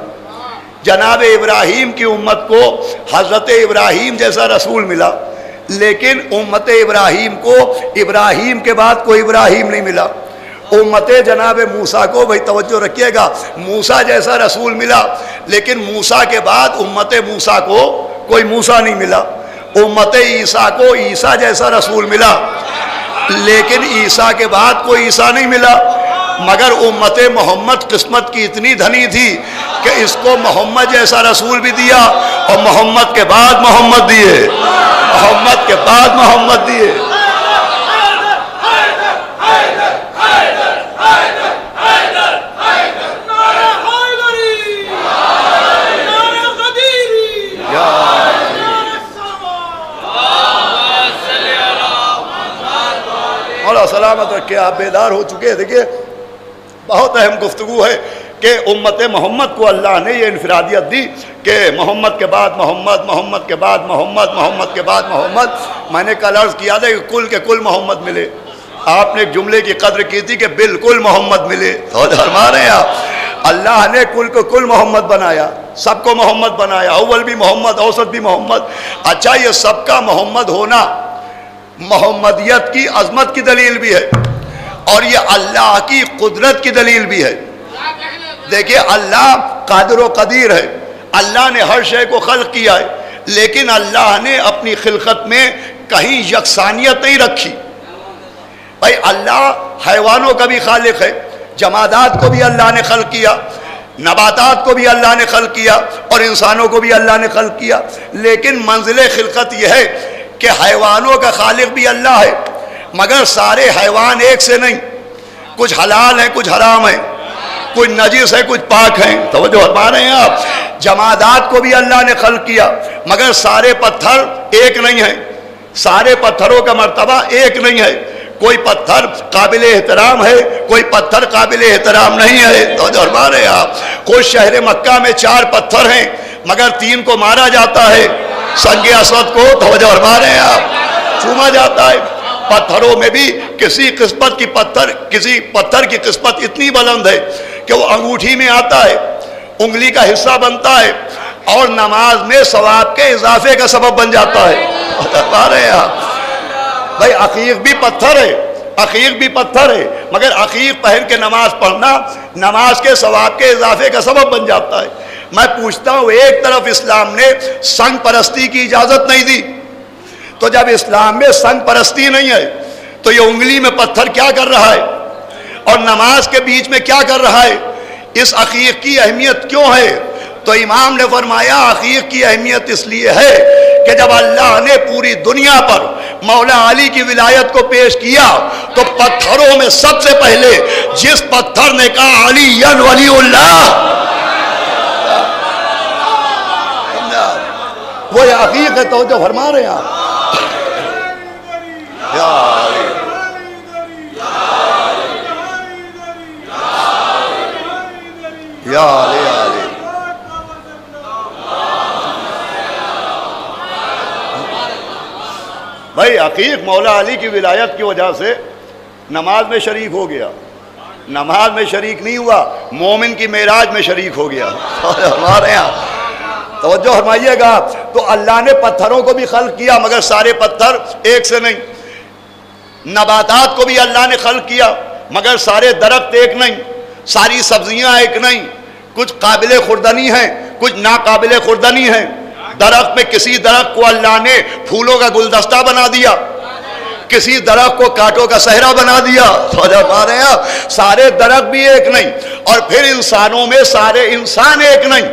جناب ابراہیم کی امت کو حضرت ابراہیم جیسا رسول ملا، لیکن امت ابراہیم کو ابراہیم کے بعد کوئی ابراہیم نہیں ملا. امت جناب موسیٰ کو، بھئی توجہ رکھیے گا، موسیٰ جیسا رسول ملا، لیکن موسیٰ کے بعد امت موسیٰ کو کوئی موسیٰ نہیں ملا. امت عیسیٰ کو عیسیٰ جیسا رسول ملا، لیکن عیسیٰ کے بعد کوئی عیسیٰ نہیں ملا. مگر امت محمد قسمت کی اتنی دھنی تھی کہ اس کو محمد جیسا رسول بھی دیا، اور محمد کے بعد محمد دیے، محمد کے بعد محمد دیے. مولا سلامت رکھے، آپ بیدار ہو چکے. دیکھیے، بہت اہم گفتگو ہے کہ امت محمد کو اللہ نے یہ انفرادیت دی کہ محمد کے بعد محمد، محمد کے بعد محمد، محمد کے بعد محمد. میں نے کل عرض کیا تھا کہ کل کے کل محمد ملے. آپ نے ایک جملے کی قدر کی تھی کہ بالکل محمد ملے. فرما رہے ہیں آپ، اللہ نے کل کو کل محمد بنایا، سب کو محمد بنایا، اول بھی محمد، اوسط بھی محمد. اچھا، یہ سب کا محمد ہونا محمدیت کی عظمت کی دلیل بھی ہے اور یہ اللہ کی قدرت کی دلیل بھی ہے. دیکھیں اللہ قادر و قدیر ہے, اللہ نے ہر شے کو خلق کیا ہے, لیکن اللہ نے اپنی خلقت میں کہیں یکسانیت نہیں رکھی. بھائی اللہ حیوانوں کا بھی خالق ہے, جمادات کو بھی اللہ نے خلق کیا, نباتات کو بھی اللہ نے خلق کیا اور انسانوں کو بھی اللہ نے خلق کیا, لیکن منزل خلقت یہ ہے کہ حیوانوں کا خالق بھی اللہ ہے, مگر سارے حیوان ایک سے نہیں, کچھ حلال ہیں کچھ حرام ہیں, کچھ نجس ہے کچھ پاک ہیں. توجہ فرما رہے ہیں آپ. جمادات کو بھی اللہ نے خلق کیا مگر سارے پتھر ایک نہیں ہیں, سارے پتھروں کا مرتبہ ایک نہیں ہے, کوئی پتھر قابل احترام ہے کوئی پتھر قابل احترام نہیں ہے. توجہ فرما رہے ہیں آپ. کوئی شہر مکہ میں 4 پتھر ہیں مگر 3 کو مارا جاتا ہے, سنگ اسود کو توجہ فرما رہے ہیں آپ چوما جاتا ہے. پتھروں میں بھی کسی پتھر کی قسمت اتنی بلند ہے کہ وہ انگوٹھی میں آتا ہے, انگلی کا حصہ بنتا ہے اور نماز میں ثواب کے اضافے کا سبب بن جاتا ہے. بھائی عقیق بھی پتھر ہے, عقیق بھی پتھر ہے, مگر عقیق پہن کے نماز پڑھنا نماز کے ثواب کے اضافے کا سبب بن جاتا ہے. میں پوچھتا ہوں, ایک طرف اسلام نے سنگ پرستی کی اجازت نہیں دی, تو جب اسلام میں سنگ پرستی نہیں ہے تو یہ انگلی میں پتھر کیا کر رہا ہے اور نماز کے بیچ میں کیا کر رہا ہے؟ اس عقیق کی اہمیت کیوں ہے؟ تو امام نے فرمایا عقیق کی اہمیت اس لیے ہے کہ جب اللہ نے پوری دنیا پر مولا علی کی ولایت کو پیش کیا تو پتھروں میں سب سے پہلے جس پتھر نے کہا علی ولی اللہ, وہ یہ عقیق ہے. توجہ فرما رہے ہیں آپ. یا علی بھائی عقیق مولا علی کی ولایت کی وجہ سے نماز میں شریک ہو گیا, نماز میں شریک نہیں ہوا, مومن کی معراج میں شریک ہو گیا. ہمارے یہاں توجہ فرمائیے گا. تو اللہ نے پتھروں کو بھی خلق کیا مگر سارے پتھر ایک سے نہیں, نباتات کو بھی اللہ نے خلق کیا مگر سارے درخت ایک نہیں, ساری سبزیاں ایک نہیں, کچھ قابل خوردنی ہیں کچھ ناقابل خوردنی ہیں. درخت میں کسی درخت کو اللہ نے پھولوں کا گلدستہ بنا دیا, کسی درخت کو کانٹوں کا صحرا بنا دیا. سارے درخت بھی ایک نہیں, اور پھر انسانوں میں سارے انسان ایک نہیں.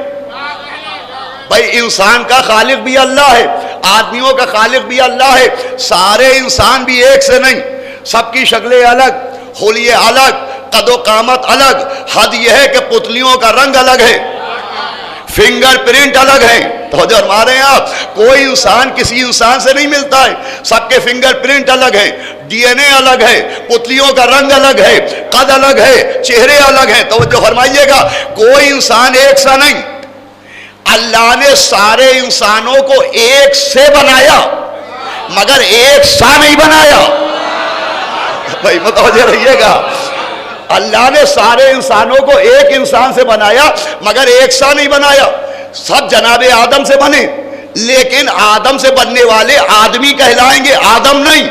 بھائی انسان کا خالق بھی اللہ ہے, آدمیوں کا خالق بھی اللہ ہے, سارے انسان بھی ایک سے نہیں, سب کی شکلیں الگ, خلیے الگ, قد و قامت الگ. حد یہ ہے کہ پتلیوں کا رنگ الگ ہے, فنگر پرنٹ الگ ہیں. توجہ فرما رہے ہیں آپ. کوئی انسان کسی انسان سے نہیں ملتا ہے, سب کے فنگر پرنٹ الگ ہیں, ڈی این اے الگ ہے, پتلیوں کا رنگ الگ ہے, قد الگ ہے, چہرے الگ ہیں. توجہ فرمائیے گا. کوئی انسان ایک سا نہیں. اللہ نے سارے انسانوں کو ایک سے بنایا مگر ایک سا نہیں بنایا. بھائی متوجہ رہیے گا. اللہ نے سارے انسانوں کو ایک انسان سے بنایا مگر ایک سا نہیں بنایا. سب جناب آدم سے بنے, لیکن آدم سے بننے والے آدمی کہلائیں گے, آدم نہیں.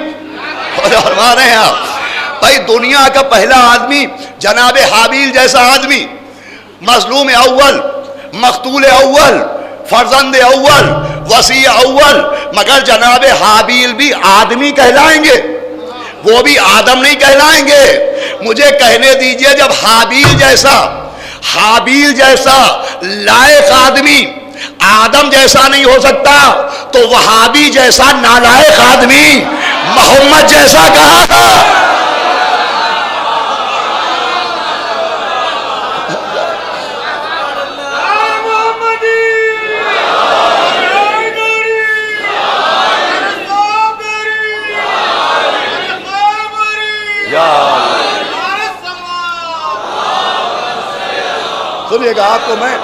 فرما رہے ہیں آپ. بھائی دنیا کا پہلا آدمی جناب حابیل جیسا آدمی, مظلوم اول, مقتول اول, فرزند اول, وصی اول, مگر جناب حابیل بھی آدمی کہلائیں گے, وہ بھی آدم نہیں کہلائیں گے. مجھے کہنے دیجئے جب حابیل جیسا لائق آدمی آدم جیسا نہیں ہو سکتا تو وہابی جیسا نالائق آدمی محمد جیسا کہا تھا. سنیے گا, آپ کو میں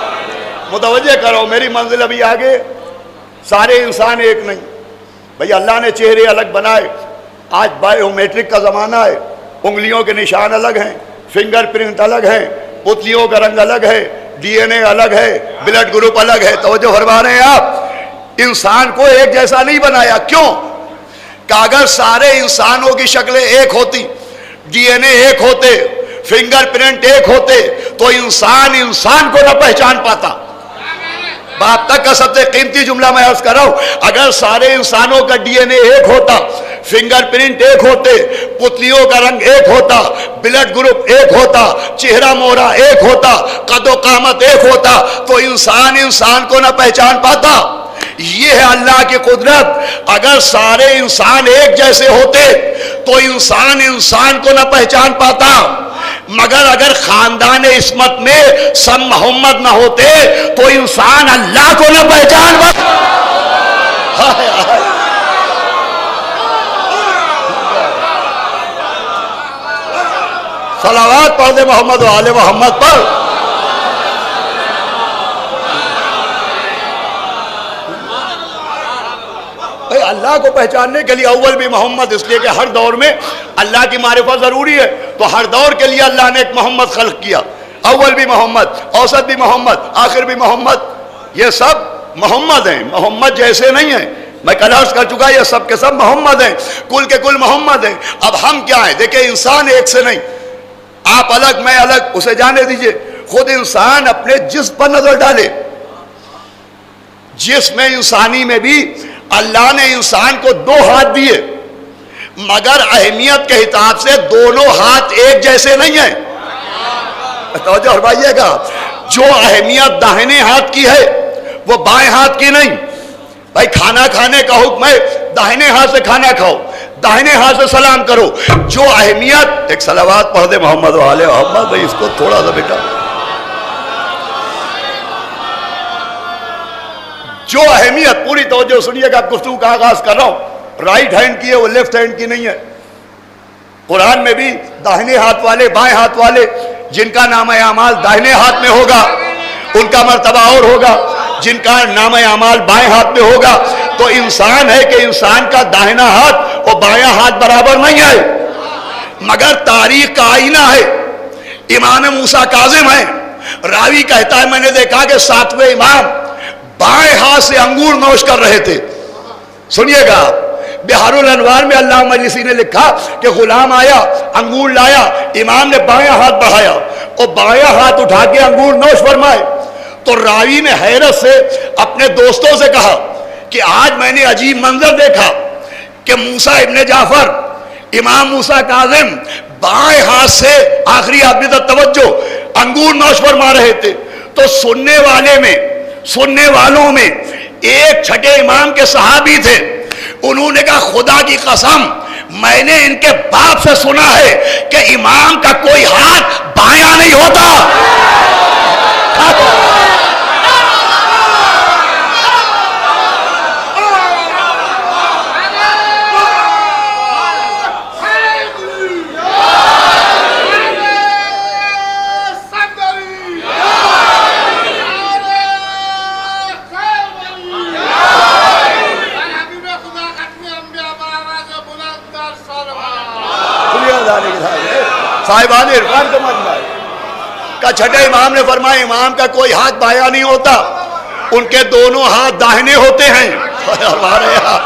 متوجہ کرو, میری منزل ابھی آگے. سارے انسان ایک نہیں. بھئی اللہ نے چہرے الگ بنائے. آج بایو میٹرک کا زمانہ ہے, انگلیوں کے نشان الگ ہیں, فنگر پرنٹ الگ ہیں, پتلیوں کا رنگ الگ ہے, ڈی این اے الگ ہے, بلڈ گروپ الگ ہے. توجہ فرما رہے ہیں آپ. انسان کو ایک جیسا نہیں بنایا. کیوں؟ کہ اگر سارے انسانوں کی شکلیں ایک ہوتی، ڈی این اے ایک ہوتے، فنگر پرنٹ ایک ہوتے، تو انسان کو نہ پہچان پاتا۔ باپ تک کا سب سے قیمتی جملہ میں عرض کر رہا ہوں، اگر سارے انسانوں کا ڈی این اے ایک ہوتا، فنگر پرنٹ ایک ہوتے، پتلیوں کا رنگ ایک ہوتا، بلڈ گروپ ایک ہوتا، چہرہ مورا ایک ہوتا، قد و قامت ایک ہوتا، تو انسان کو نہ پہچان پاتا۔ یہ ہے اللہ کی قدرت۔ اگر سارے انسان ایک جیسے ہوتے تو انسان کو نہ پہچان پاتا، مگر اگر خاندان عصمت میں سب محمد نہ ہوتے تو انسان اللہ کو نہ پہچان پاتا۔ صلوات پڑھ دے محمد و آل محمد پر۔ اللہ کو پہچاننے کے لیے اول بھی محمد، اس لیے کہ ہر دور میں اللہ کی معرفت ضروری ہے، تو ہر دور کے لیے اللہ نے ایک محمد خلق کیا۔ اول بھی محمد، اوسط بھی محمد، آخر بھی محمد، یہ سب محمد ہیں، محمد جیسے نہیں ہیں۔ میں کل عرض کر چکا یہ سب کے سب محمد ہیں، کل کے کل محمد ہیں۔ اب ہم کیا ہیں؟ دیکھیں انسان ایک سے نہیں، آپ الگ میں الگ، اسے جانے دیجئے۔ خود انسان اپنے جسم پر نظر ڈالے، جسم انسانی میں بھی اللہ نے انسان کو 2 ہاتھ دیے، مگر اہمیت کے حساب سے دونوں ہاتھ ایک جیسے نہیں ہیں۔ توجہ فرمائیے گا، جو اہمیت داہنے ہاتھ کی ہے وہ بائیں ہاتھ کی نہیں۔ بھائی کھانا کھانے کا حکم ہے داہنے ہاتھ سے کھانا کھاؤ، داہنے ہاتھ سے سلام کرو۔ جو اہمیت، ایک صلوات پڑھ دے محمد و آل محمد، بھائی اس کو تھوڑا سا بیٹا، جو اہمیت، پوری توجہ سنیے گا، گفتگو کا آغاز کر رہا ہوں، رائٹ ہینڈ کی ہے وہ لیفٹ ہینڈ کی نہیں ہے۔ قرآن میں بھی داہنے ہاتھ والے، بائیں ہاتھ والے، جن کا نام اعمال داہنے ہاتھ میں ہوگا ان کا مرتبہ اور ہوگا، جن کا نام اعمال بائیں ہاتھ میں ہوگا۔ تو انسان ہے کہ انسان کا داہنا ہاتھ اور بایاں ہاتھ برابر نہیں ہے، مگر تاریخ کا آئینہ ہے۔ امام موسیٰ کاظم ہے، راوی کہتا ہے میں نے دیکھا کہ 7ویں امام بائیں ہاتھ سے انگور نوش کر رہے تھے۔ سنیے گا، بہار الانوار میں علامہ مجلسی نے لکھا کہ غلام آیا، انگور لایا، امام نے بائیں ہاتھ بڑھایا اور بائیں ہاتھ اٹھا کے انگور نوش فرمائے۔ تو راوی نے حیرت سے اپنے دوستوں سے کہا کہ آج میں نے عجیب منظر دیکھا کہ موسیٰ ابن جعفر، امام موسیٰ کاظم بائیں ہاتھ سے، آخری آدمی تک توجہ، انگور نوش فرما رہے تھے۔ تو سننے والوں میں ایک چھٹے امام کے صحابی تھے، انہوں نے کہا خدا کی قسم میں نے ان کے باپ سے سنا ہے کہ امام کا کوئی ہاتھ بایاں نہیں ہوتا۔ صاحبان عرفان کو مجمع کا چھٹے امام نے فرمایا امام کا کوئی ہاتھ بایاں نہیں ہوتا، ان کے دونوں ہاتھ داہنے ہوتے ہیں۔ ہمارے یہاں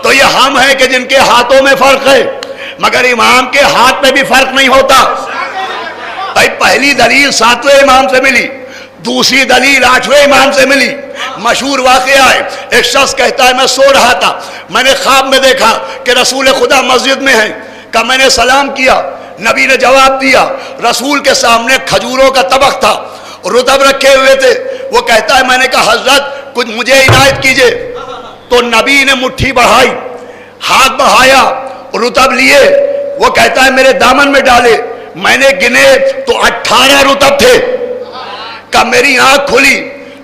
تو یہ ہم ہیں کہ جن کے ہاتھوں میں فرق ہے، مگر امام کے ہاتھ میں بھی فرق نہیں ہوتا۔ بھائی پہلی دلیل 7ویں امام سے ملی، دوسری دلیل 8ویں امام سے ملی۔ مشہور واقعہ ہے، ایک شخص کہتا ہے میں سو رہا تھا، میں نے خواب میں دیکھا کہ رسول خدا مسجد میں ہیں، کہ میں نے سلام کیا، نبی نے جواب دیا، رسول کے سامنے کھجوروں کا طبق تھا، رطب رکھے ہوئے تھے۔ وہ کہتا ہے میں نے کہا حضرت کچھ مجھے عنایت کیجئے، تو نبی نے مٹھی بڑھائی، ہاتھ بڑھایا، رطب لیے، وہ کہتا ہے میرے دامن میں ڈالے، میں نے گنے تو 18 رطب تھے۔ کہ میری آنکھ کھلی،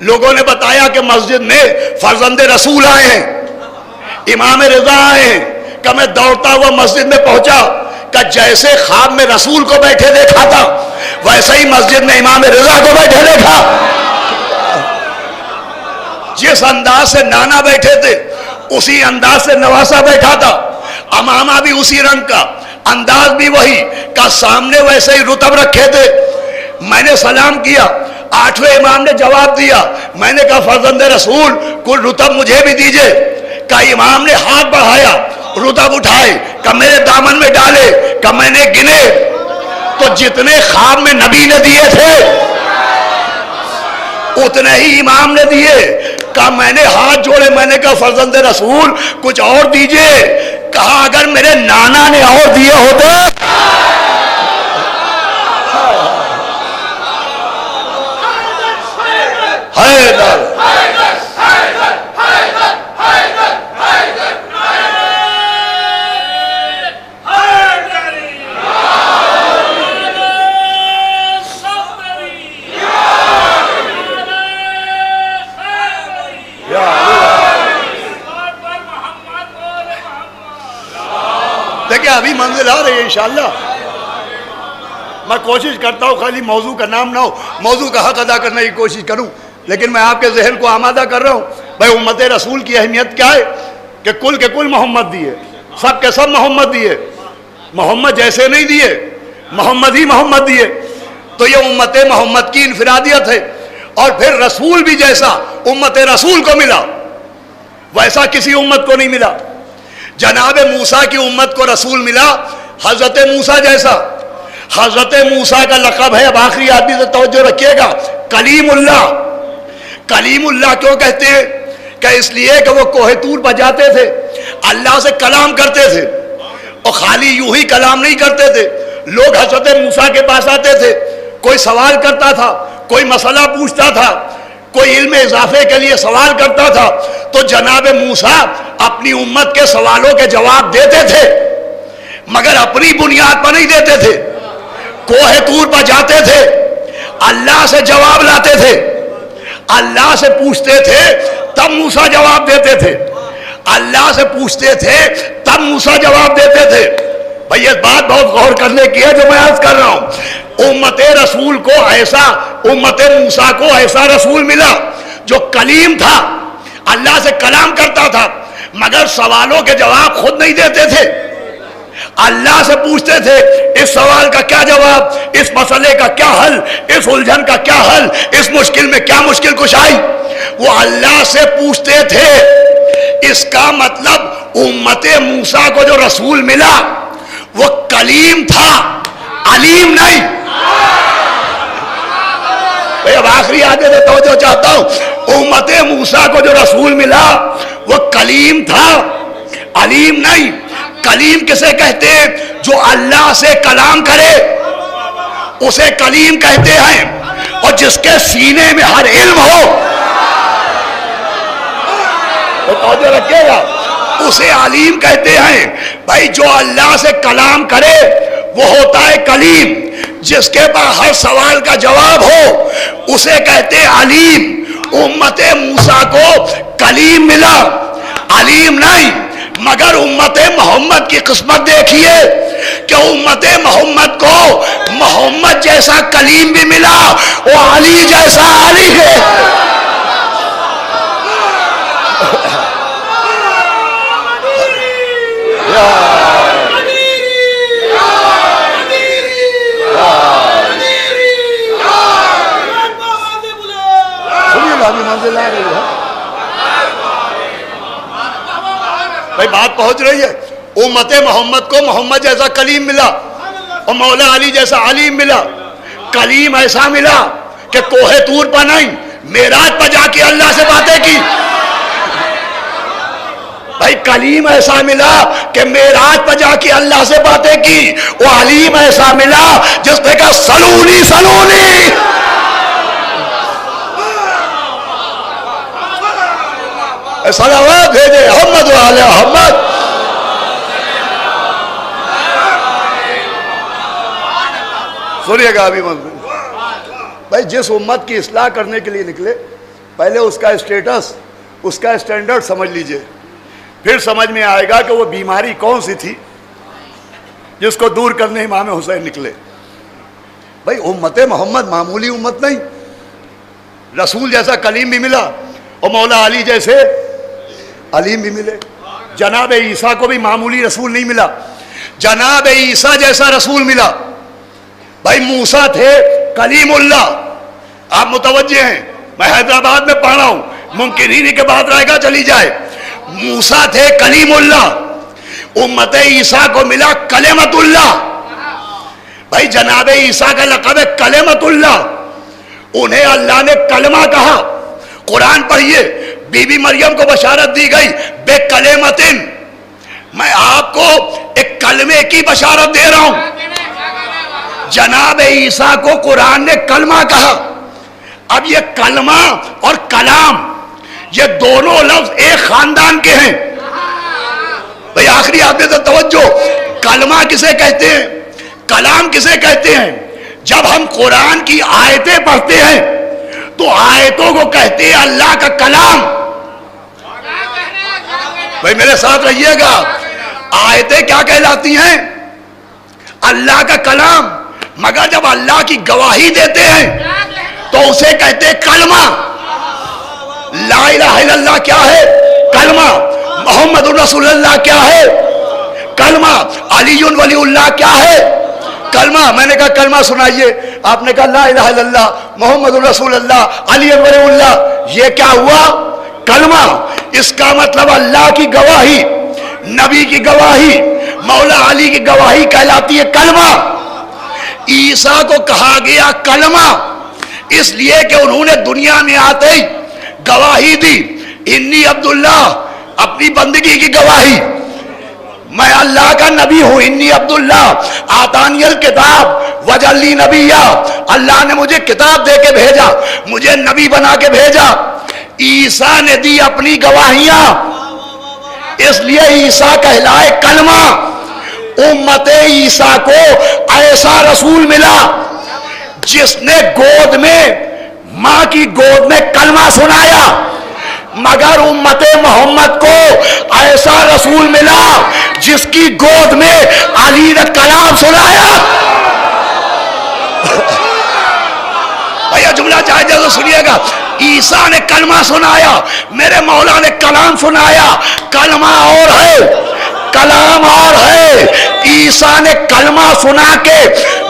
لوگوں نے بتایا کہ مسجد میں فرزند رسول آئے ہیں، امام رضا آئے ہیں۔ کہ میں دوڑتا ہوا مسجد میں پہنچا، کہ جیسے خواب میں رسول کو بیٹھے دیکھا تھا ویسے ہی مسجد میں امام رضا کو بیٹھے دیکھا۔ جس انداز سے نانا بیٹھے تھے اسی انداز سے نواسا بیٹھا تھا، امامہ بھی اسی رنگ کا، انداز بھی وہی، کہ سامنے ویسے ہی رطب رکھے تھے۔ میں نے سلام کیا، 8ویں امام نے جواب دیا، میں نے کہا فرزند رسول کل رطب مجھے بھی دیجئے۔ کہ امام نے ہاتھ بڑھایا رطب اٹھائے کہ میرے دامن میں ڈالے کہ میں نے گنے تو جتنے خواب میں نبی نے دیے تھے اتنے ہی امام نے دیے. کہا میں نے ہاتھ جوڑے, میں نے کہا فرزند رسول کچھ اور دیجئے. کہا اگر میرے نانا نے اور دیے ہوتے. حیدر دیکھیں ابھی منزل آ رہی ہے انشاءاللہ. میں کوشش کرتا ہوں خالی موضوع کا نام نہ ہو, موضوع کا حق ادا کرنے کی کوشش کروں, لیکن میں آپ کے ذہن کو آمادہ کر رہا ہوں. بھائی امت رسول کی اہمیت کیا ہے کہ کل کے کل محمد دیے, سب کے سب محمد دیے, محمد جیسے نہیں دیے, محمد ہی محمد دیے. تو یہ امت محمد کی انفرادیت ہے. اور پھر رسول بھی جیسا امت رسول کو ملا ویسا کسی امت کو نہیں ملا. جناب موسیٰ کی امت کو رسول ملا حضرت موسیٰ جیسا. حضرت موسیٰ کا لقب ہے, اب آخری آدمی سے توجہ رکھیے گا, کلیم اللہ. کلیم اللہ کیوں کہتے ہیں؟ کہ اس لیے کہ وہ کوہ طور پر جاتے تھے, اللہ سے کلام کرتے تھے, اور خالی یوں ہی کلام نہیں کرتے تھے. لوگ حضرت موسیٰ کے پاس آتے تھے, کوئی سوال کرتا تھا, کوئی مسئلہ پوچھتا تھا, کوئی علم اضافے کے لیے سوال کرتا تھا, تو جناب موسیٰ اپنی امت کے سوالوں کے جواب دیتے تھے, مگر اپنی بنیاد پر نہیں دیتے تھے. کوہ طور پر جاتے تھے, اللہ سے جواب لاتے تھے, اللہ سے پوچھتے تھے تب موسیٰ جواب دیتے تھے, اللہ سے پوچھتے تھے تب موسیٰ جواب دیتے تھے. بھئی یہ بات بہت غور کرنے کی ہے جو میں عرض کر رہا ہوں. امت رسول کو ایسا, امت موسیٰ کو ایسا رسول ملا جو کلیم تھا, اللہ سے کلام کرتا تھا, مگر سوالوں کے جواب خود نہیں دیتے تھے. اللہ سے پوچھتے تھے اس سوال کا کیا جواب, اس مسئلے کا کیا حل, اس الجھن کا کیا حل, اس مشکل میں کیا مشکل کشائی, وہ اللہ سے پوچھتے تھے. اس کا مطلب امت موسیٰ کو جو رسول ملا وہ کلیم تھا, علیم نہیں. اب آخری آگے سے توجہ چاہتا ہوں, امت موسیٰ کو جو رسول ملا وہ کلیم تھا, علیم نہیں. کلیم کسے کہتے ہیں؟ جو اللہ سے کلام کرے اسے کلیم کہتے ہیں, اور جس کے سینے میں ہر علم ہو توجہ رکھیے گا اسے علیم کہتے ہیں. بھائی جو اللہ سے کلام کرے وہ ہوتا ہے کلیم, جس کے پاس ہر سوال کا جواب ہو اسے کہتے ہیں علیم. امت موسیٰ کو کلیم ملا, علیم نہیں. مگر امت محمد کی قسمت دیکھیے کہ امت محمد کو محمد جیسا کلیم بھی ملا, وہ علی جیسا علی ہے. بھائی بات پہنچ رہی ہے. امت محمد کو محمد جیسا کلیم ملا اور مولا علی جیسا علیم ملا. کلیم ایسا ملا کہ کوہ طور پر نہیں, معراج پر جا کے اللہ سے باتیں کی. بھائی کلیم ایسا ملا کہ معراج پر جا کے اللہ سے باتیں کی. وہ علیم ایسا ملا جس نے کہا سلونی سلونی. صلوات بھیجے محمد و آل محمد. سنیے گا ابھی منظور بھائی, جس امت کی اصلاح کرنے کے لیے نکلے پہلے اس کا اسٹیٹس, اس کا اسٹینڈرڈ سمجھ لیجئے, پھر سمجھ میں آئے گا کہ وہ بیماری کون سی تھی جس کو دور کرنے امام حسین نکلے. بھائی امت محمد معمولی امت نہیں, رسول جیسا کلیم بھی ملا اور مولا علی جیسے علیم بھی ملے. جناب عیسیٰ کو بھی معمولی رسول نہیں ملا, جناب عیسیٰ جیسا رسول ملا. بھائی موسیٰ تھے کلیم اللہ, آپ متوجہ ہیں, میں حیدرآباد میں پڑھ رہا ہوں, ممکن ہی نہیں کہ بات رائے گا چلی جائے. موسیٰ تھے کلیم اللہ, امت عیسیٰ کو ملا کلمت اللہ. بھائی جناب عیسیٰ کا لقب ہے کلمت اللہ. انہیں اللہ نے کلمہ کہا. قرآن پڑھیے, بی بی مریم کو بشارت دی گئی بے کلمتن. میں آپ کو ایک کلمے کی بشارت دے رہا ہوں. جناب عیسیٰ کو قرآن نے کلمہ کہا. اب یہ کلمہ اور کلام یہ دونوں لفظ ایک خاندان کے ہیں. بھئی آخری آپ نے تو توجہ, کلمہ کسے کہتے ہیں, کلام کسے کہتے ہیں؟ جب ہم قرآن کی آیتیں پڑھتے ہیں تو آیتوں کو کہتے ہیں اللہ کا کلام. بھئی میرے ساتھ رہیے گا, آیتیں کیا کہلاتی ہیں؟ اللہ کا کلام. مگر جب اللہ کی گواہی دیتے ہیں تو اسے کہتے ہیں کلمہ. لا الہ الا اللہ کیا ہے؟ کلمہ. محمد رسول اللہ کیا ہے؟ کلمہ. علی ولی اللہ کیا ہے؟ کلمہ. میں نے کہا کلمہ سنائیے, آپ نے کہا لا الہ الا اللہ محمد رسول اللہ علی ولی اللہ. یہ کیا ہوا؟ کلمہ. اس کا مطلب اللہ کی گواہی, نبی کی گواہی, مولا علی کی گواہی کہلاتی ہے کلمہ. عیسیٰ کو کہا گیا کلمہ اس لیے کہ انہوں نے دنیا میں آتے ہی گواہی دی, انی عبداللہ, اپنی بندگی کی گواہی, میں اللہ کا نبی ہوں, انی عبداللہ آتانی الکتاب وجلی نبیہ, اللہ نے مجھے کتاب دے کے بھیجا, مجھے نبی بنا کے بھیجا. عیسیٰ نے دی اپنی گواہیاں, اس لیے عیسیٰ کہلائے کلمہ. امت عیسیٰ کو ایسا رسول ملا جس نے گود میں, ماں کی گود میں کلمہ سنایا. مگر امت محمد کو ایسا رسول ملا جس کی گود میں علی نے کلام سنایا. بھیا جملہ چاہے جیسے سنیے گا, عیسیٰ نے کلمہ سنایا, میرے مولا نے کلام سنایا. کلمہ اور ہے, کلام اور ہے. عیسیٰ نے کلمہ سنا کے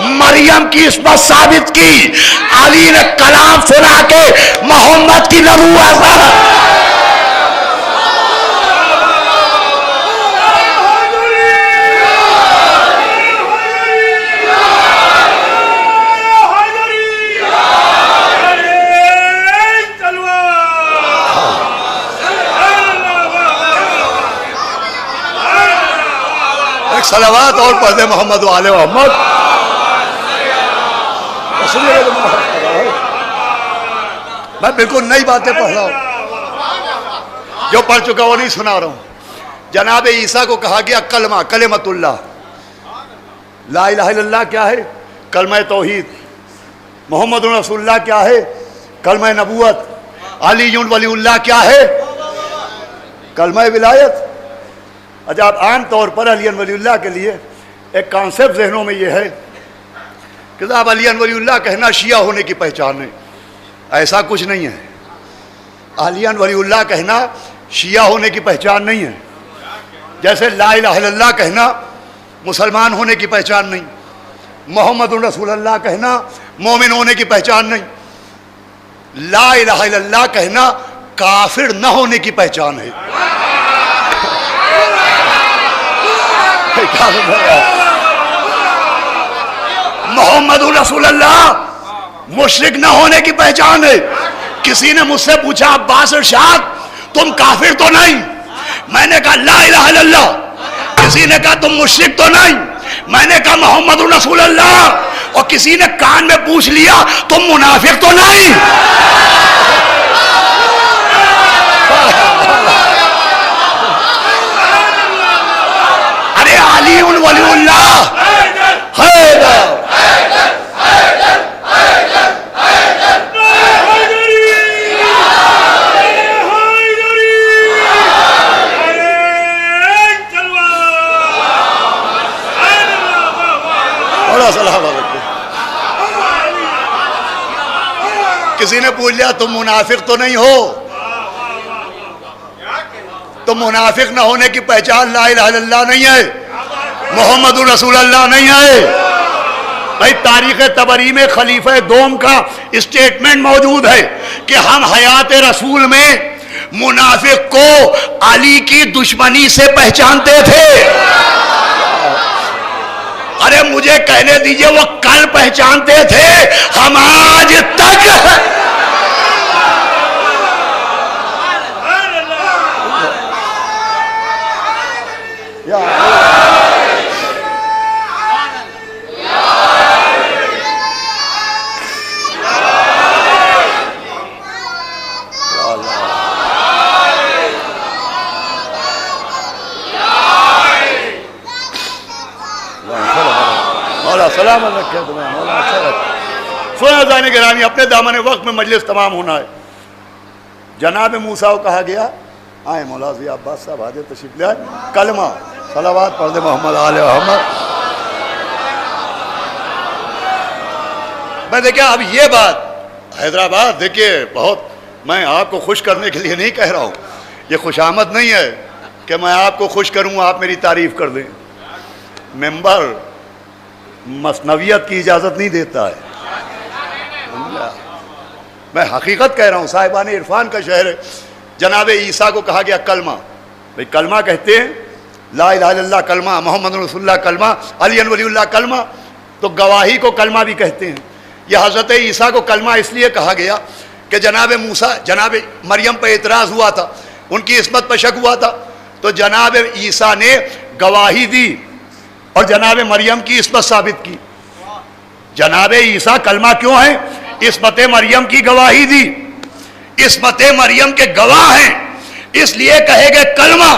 مریم کی عصمت ثابت کی, علی نے کلام سنا کے محمد کی نبوت. صلوات اور پڑھ دے محمد و آل محمد. میں بالکل نئی باتیں پڑھ رہا ہوں, جو پڑھ چکا وہ نہیں سنا رہا ہوں. جناب عیسیٰ کو کہا گیا کلمہ, کلمت اللہ. لا الہ الا اللہ کیا ہے؟ کلمہ توحید. محمد رسول اللہ کیا ہے؟ کلمہ نبوت. علی ولی اللہ کیا ہے؟ کلمہ ولایت. اچھا, آپ عام طور پر علی ولی اللہ کے لیے ایک کانسیپٹ ذہنوں میں یہ ہے کہ صاحب علی ولی اللہ کہنا شیعہ ہونے کی پہچان ہے. ایسا کچھ نہیں ہے. علی ولی اللہ کہنا شیعہ ہونے کی پہچان نہیں ہے. جیسے لا الہ الا اللہ کہنا مسلمان ہونے کی پہچان نہیں, محمد رسول اللہ کہنا مومن ہونے کی پہچان نہیں. لا الہ الا اللہ کہنا کافر نہ ہونے کی پہچان ہے. محمد رسول اللہ مشرک نہ ہونے کی پہچان ہے. کسی نے مجھ سے پوچھا عباس ارشاد تم کافر تو نہیں؟ میں نے کہا لا الہ الا اللہ. کسی نے کہا تم مشرک تو نہیں؟ میں نے کہا محمد رسول اللہ. اور کسی نے کان میں پوچھ لیا تم منافق تو نہیں؟ ارے علی ولی اللہ حیدر. السلام علیکم. کسی نے پوچھ لیا تم منافق تو نہیں ہو؟ تم منافق نہ ہونے کی پہچان لا الہ الا اللہ نہیں ہے, محمد رسول اللہ نہیں ہے. بھائی تاریخ طبری میں خلیفہ دوم کا اسٹیٹمنٹ موجود ہے کہ ہم حیات رسول میں منافق کو علی کی دشمنی سے پہچانتے تھے. ارے مجھے کہنے دیجئے وہ کل پہچانتے تھے, ہم آج تک سلام رکھے تمہیں مولا اچھا رکھے. سونا زائن گرامی, اپنے دامن وقت میں مجلس تمام ہونا ہے. جناب موسیٰ کو کہا گیا آئیں مولا ضیاء عباس صاحب حاضر تشریف لے آئے, کلمہ صلوات پڑھ دے محمد آل محمد. میں دیکھیں اب یہ بات حیدرآباد دیکھیے بہت, میں آپ کو خوش کرنے کے لیے نہیں کہہ رہا ہوں, یہ خوش آمد نہیں ہے کہ میں آپ کو خوش کروں آپ میری تعریف کر دیں. ممبر مثنویت کی اجازت نہیں دیتا ہے. میں حقیقت کہہ رہا ہوں, صاحبان عرفان کا شہر ہے. جناب عیسیٰ کو کہا گیا کلمہ, بھئی کلمہ کہتے ہیں لا الہ الا اللہ کلمہ, محمد رسول اللہ کلمہ, علی ولی اللہ کلمہ, تو گواہی کو کلمہ بھی کہتے ہیں. یہ حضرت عیسیٰ کو کلمہ اس لیے کہا گیا کہ جناب موسیٰ, جناب مریم پہ اعتراض ہوا تھا, ان کی عصمت پہ شک ہوا تھا, تو جناب عیسیٰ نے گواہی دی اور جناب مریم کی عصمت ثابت کی. جناب عیسیٰ کلمہ کیوں ہیں؟ عصمت مریم کی گواہی دی, عصمت مریم کے گواہ ہیں, اس لیے کہے گئے کلمہ.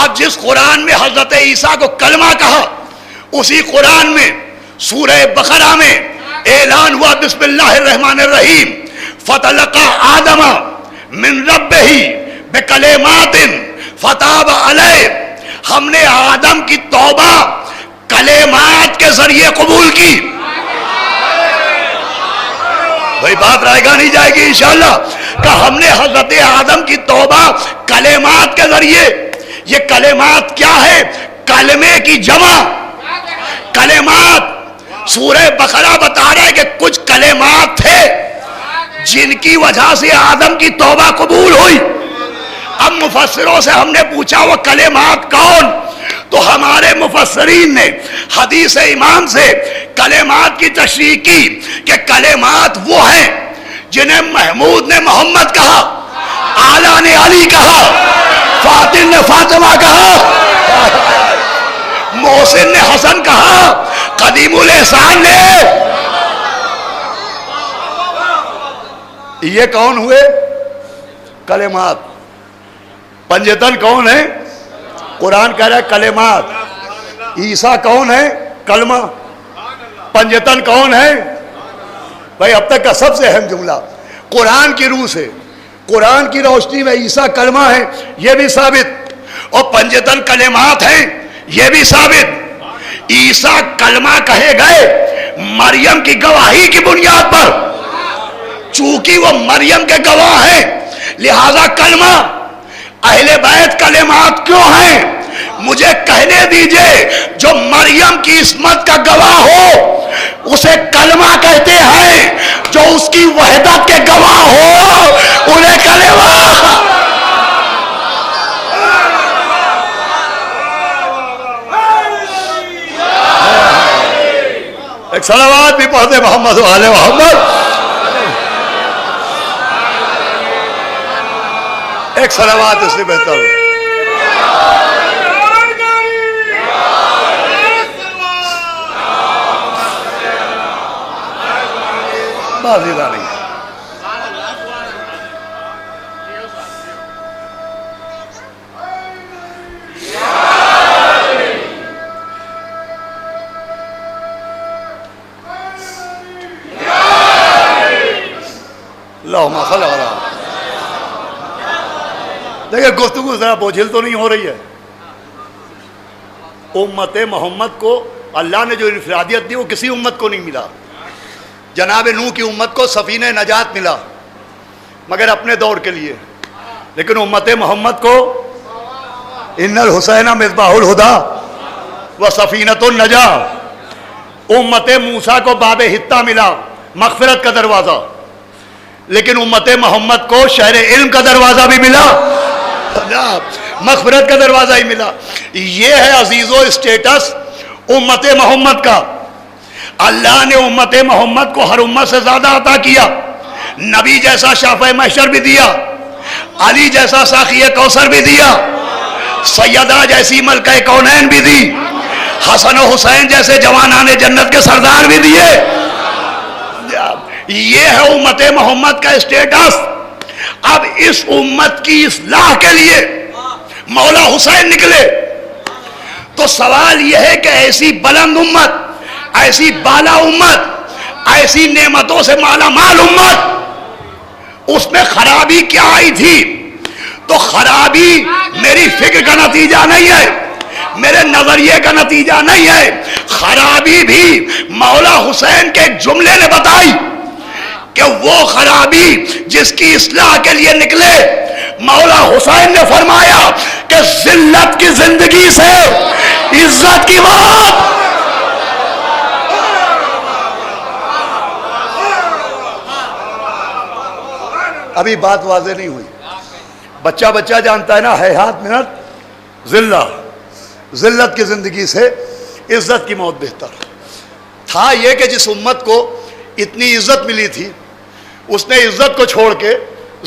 اب جس قرآن میں حضرت عیسیٰ کو کلمہ کہا, اسی قرآن میں سورہ بقرہ میں اعلان ہوا بسم اللہ الرحمن الرحیم, فَتَلَقَى آدَمَ مِن رَبِّهِ بِكَلِمَاتٍ فَتَابَ عَلَيْهِ. ہم نے آدم کی توبہ کلمات کے ذریعے قبول کی. بھئی بات رائے گا نہیں جائے گی انشاءاللہ, کہ ہم نے حضرت آدم کی توبہ کلمات کے ذریعے. یہ کلمات کیا ہے؟ کلمے کی جمع کلمات. سورہ بقرہ بتا رہا ہے کہ کچھ کلمات تھے جن کی وجہ سے آدم کی توبہ قبول ہوئی. اب مفسروں سے ہم نے پوچھا وہ کلمات کون؟ تو ہمارے مفسرین نے حدیث امام سے کلمات کی تشریح کی کہ کلمات وہ ہیں جنہیں محمود نے محمد کہا, اعلیٰ نے علی کہا, فاطر نے فاطمہ کہا, محسن نے حسن کہا, قدیم الاحسان نے. یہ کون ہوئے؟ کلمات. پنجتن کون ہے؟ قرآن کہہ رہا ہے کلمات. عیسیٰ کون ہے؟ کلمہ. پنجتن کون ہے؟ بھائی اب تک کا سب سے اہم جملہ قرآن کی روح سے, قرآن کی روشنی میں عیسیٰ کلمہ ہے, یہ بھی ثابت, اور پنجتن کلمات ہیں, یہ بھی ثابت. عیسیٰ کلمہ کہے گئے مریم کی گواہی کی بنیاد پر, چونکہ وہ مریم کے گواہ ہیں لہذا کلمہ. اہل بیت کلمات کیوں ہیں؟ مجھے کہنے دیجئے جو مریم کی عصمت کا گواہ ہو اسے کلمہ کہتے ہیں, جو اس کی وحدت کے گواہ ہو انہیں کلمہ. ایک صلوات بھی پڑھ دے محمد و آل محمد. ایک صلوات اس سے بہتر ہو. بازیدہ نہیں. اللہم صلی اللہ. دیکھیں گفتگو ذرا بوجھل تو نہیں ہو رہی ہے. امت محمد کو اللہ نے جو انفرادیت دی وہ کسی امت کو نہیں ملا. جناب نوح کی امت کو سفینہ نجات ملا مگر اپنے دور کے لیے, لیکن امت محمد کو ان الحسین مصباح الہدی و سفینۃ النجاہ. امت موسیٰ کو باب حطہ ملا, مغفرت کا دروازہ, لیکن امت محمد کو شہر علم کا دروازہ بھی ملا، مغفرت کا دروازہ ہی ملا. یہ ہے عزیزو اسٹیٹس امت محمد کا. اللہ نے امت محمد کو ہر امت سے زیادہ عطا کیا. نبی جیسا شافع محشر بھی دیا، علی جیسا ساقی کوثر بھی دیا، سیدہ جیسی ملکہ کونین بھی دی، حسن و حسین جیسے جوانان جنت کے سردار بھی دیے. یہ ہے امت محمد کا اسٹیٹس. اب اس امت کی اصلاح کے لیے مولا حسین نکلے تو سوال یہ ہے کہ ایسی بلند امت، ایسی بالا امت، ایسی نعمتوں سے مالا مال امت، اس میں خرابی کیا آئی تھی؟ تو خرابی میری فکر کا نتیجہ نہیں ہے، میرے نظریے کا نتیجہ نہیں ہے. خرابی بھی مولا حسین کے ایک جملے نے بتائی کہ وہ خرابی جس کی اصلاح کے لیے نکلے، مولا حسین نے فرمایا کہ ذلت کی زندگی سے عزت کی بات. ابھی بات واضح نہیں ہوئی. بچہ جانتا ہے نا، ہیہات منت ذلہ، ذلت کی زندگی سے عزت کی موت بہتر. تھا یہ کہ جس امت کو اتنی عزت ملی تھی اس نے عزت کو چھوڑ کے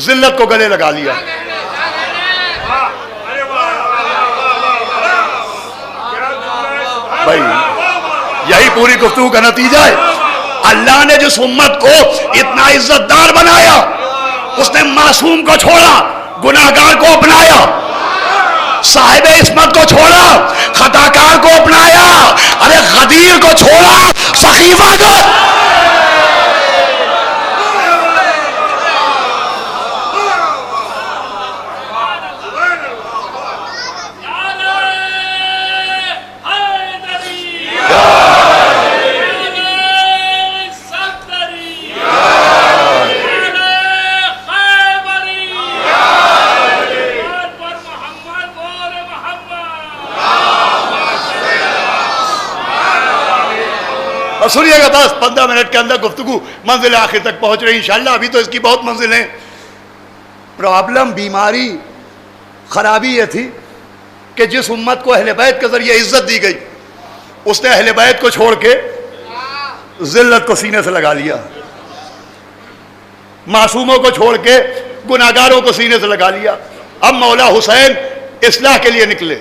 ذلت کو گلے لگا لیا. بھائی یہی پوری گفتگو کا نتیجہ ہے. اللہ نے جس امت کو اتنا عزت دار بنایا اس نے معصوم کو چھوڑا، گناہگار کو اپنایا، صاحب عصمت کو چھوڑا، خطاکار کو اپنایا، ارے غدیر کو چھوڑا، سخیفہ کو. اور سنیے گا، بس 15 منٹ کے اندر گفتگو منزل آخر تک پہنچ رہی انشاءاللہ. ابھی تو اس کی بہت منزلیں. پرابلم، بیماری، خرابی یہ تھی کہ جس امت کو اہل بیت کے ذریعے عزت دی گئی اس نے اہل بیت کو چھوڑ کے ذلت کو سینے سے لگا لیا، معصوموں کو چھوڑ کے گناہگاروں کو سینے سے لگا لیا. اب مولا حسین اصلاح کے لیے نکلے،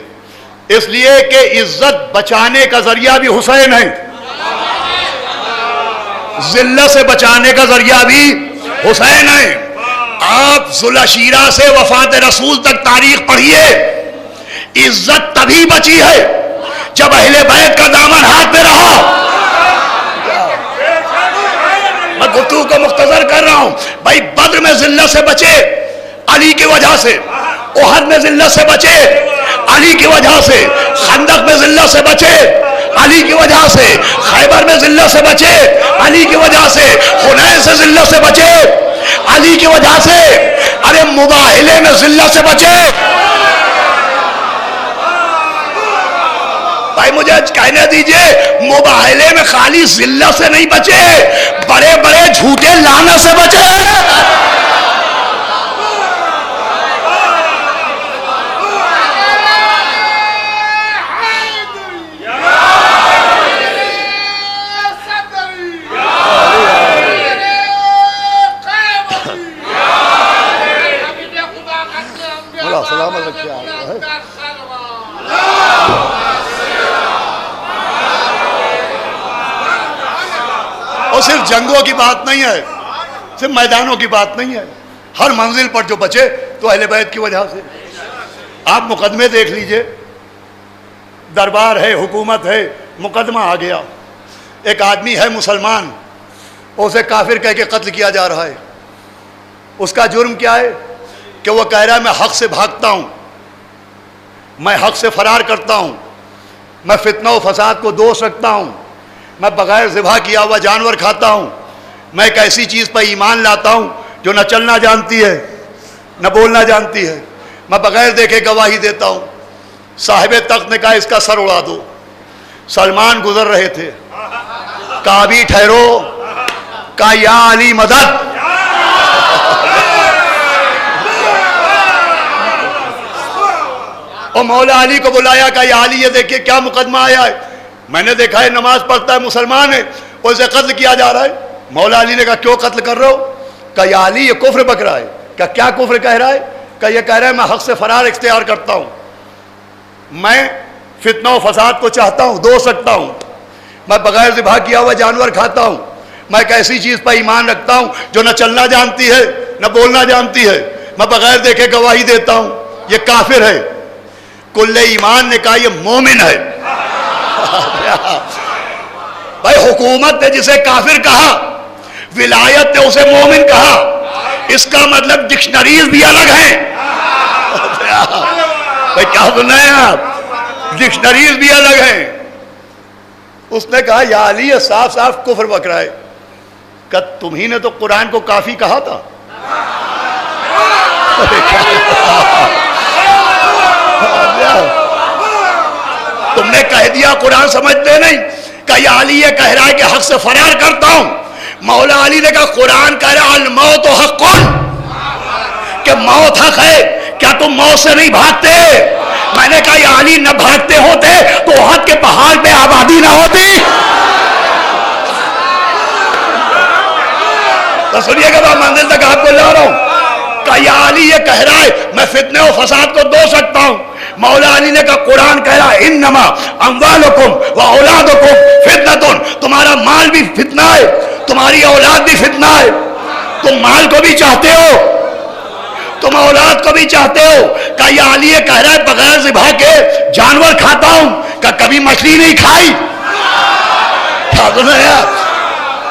اس لیے کہ عزت بچانے کا ذریعہ بھی حسین ہے، ذلت سے بچانے کا ذریعہ بھی حسین ہے. آپ ذوالعشیرہ سے وفات رسول تک تاریخ پڑھیے، عزت تبھی بچی ہے جب اہل بیت کا دامن ہاتھ میں رہا. میں گفتگو کو مختصر کر رہا ہوں. بھائی بدر میں ذلت سے بچے علی کی وجہ سے، احد میں ذلت سے بچے علی کی وجہ سے، خندق میں ذلت سے بچے علی کی وجہ سے، خیبر میں ذلت سے بچے علی کی وجہ سے، حنین سے ذلت سے بچے علی کی وجہ سے، ارے مباہلے میں ذلت سے بچے. بھائی مجھے کہنے دیجئے، مباہلے میں خالی ذلت سے نہیں بچے، بڑے بڑے جھوٹے لعنت سے بچے. اور صرف جنگوں کی بات نہیں ہے، صرف میدانوں کی بات نہیں ہے، ہر منزل پر جو بچے تو اہل بیت کی وجہ سے. آپ مقدمے دیکھ لیجئے، دربار ہے، حکومت ہے، مقدمہ آ گیا، ایک آدمی ہے مسلمان، اسے کافر کہہ کے قتل کیا جا رہا ہے. اس کا جرم کیا ہے کہ وہ کہہ رہا ہے میں حق سے بھاگتا ہوں، میں حق سے فرار کرتا ہوں، میں فتنہ و فساد کو دوست رکھتا ہوں، میں بغیر ذبح کیا ہوا جانور کھاتا ہوں، میں ایک ایسی چیز پر ایمان لاتا ہوں جو نہ چلنا جانتی ہے نہ بولنا جانتی ہے، میں بغیر دیکھے گواہی دیتا ہوں. صاحب تخت نے کہا اس کا سر اڑا دو. سلمان گزر رہے تھے، کہا بھی ٹھہرو، کہا یا علی مدد. اور مولا علی کو بلایا کہ یا علی یہ دیکھیے کیا مقدمہ آیا ہے، میں نے دیکھا ہے نماز پڑھتا ہے، مسلمان ہے، اسے قتل کیا جا رہا ہے۔ مولا علی نے کہا کیوں قتل کر رہے ہو؟ کہ یا علی یہ کفر بک رہا ہے۔ کہ کیا کفر کہہ رہا ہے؟ کہ یہ کہہ رہا ہے میں حق سے فرار اختیار کرتا ہوں، میں فتنہ و فساد کو چاہتا ہوں، دو سکتا ہوں، میں بغیر ذبح کیا ہوا جانور کھاتا ہوں، میں ایک ایسی چیز پر ایمان رکھتا ہوں جو نہ چلنا جانتی ہے نہ بولنا جانتی ہے، میں بغیر دیکھے گواہی دیتا ہوں، یہ کافر ہے۔ کل ایمان نے کہا یہ مومن ہے۔ بھائی حکومت نے جسے کافر کہا، ولایت نے اسے مومن کہا، اس کا مطلب ڈکشنریز بھی الگ ہیں۔ بھائی کیا سن رہے ہیں آپ؟ ڈکشنریز بھی الگ ہیں۔ اس نے کہا یا علی یہ صاف صاف کفر بک رہا ہے۔ کہ تمہیں نے تو قرآن کو کافی کہا تھا۔ تم نے کہہ دیا قرآن سمجھتے نہیں۔ کہ یا علی یہ کہہ رہا ہے کہ حق سے فرار کرتا ہوں۔ مولا علی نے کہا قرآن کہہ رہا الموت حق، کہ موت حق ہے، کیا تم موت سے نہیں بھاگتے؟ میں نے کہا یا علی نہ بھاگتے ہوتے تو احد کے پہاڑ پہ آبادی نہ ہوتی۔ تو سنیے گا میں منزل تک آپ کو لا رہا ہوں۔ کہ یا علی یہ کہہ رہا ہے میں فتنے و فساد کو دو سکتا ہوں۔ مولا علی نے کہا قرآن کہہ رہا ہے انما اموالکم و اولادکم فتنۃ، تمہارا مال بھی فتنہ ہے، تمہاری اولاد بھی فتنہ ہے۔ تم مال کو بھی چاہتے ہو، تم اولاد کو بھی چاہتے ہو۔ کہ یا علی یہ کہہ رہا ہے بغیر ذبح کے جانور کھاتا ہوں۔ کہ کبھی مچھلی نہیں کھائی؟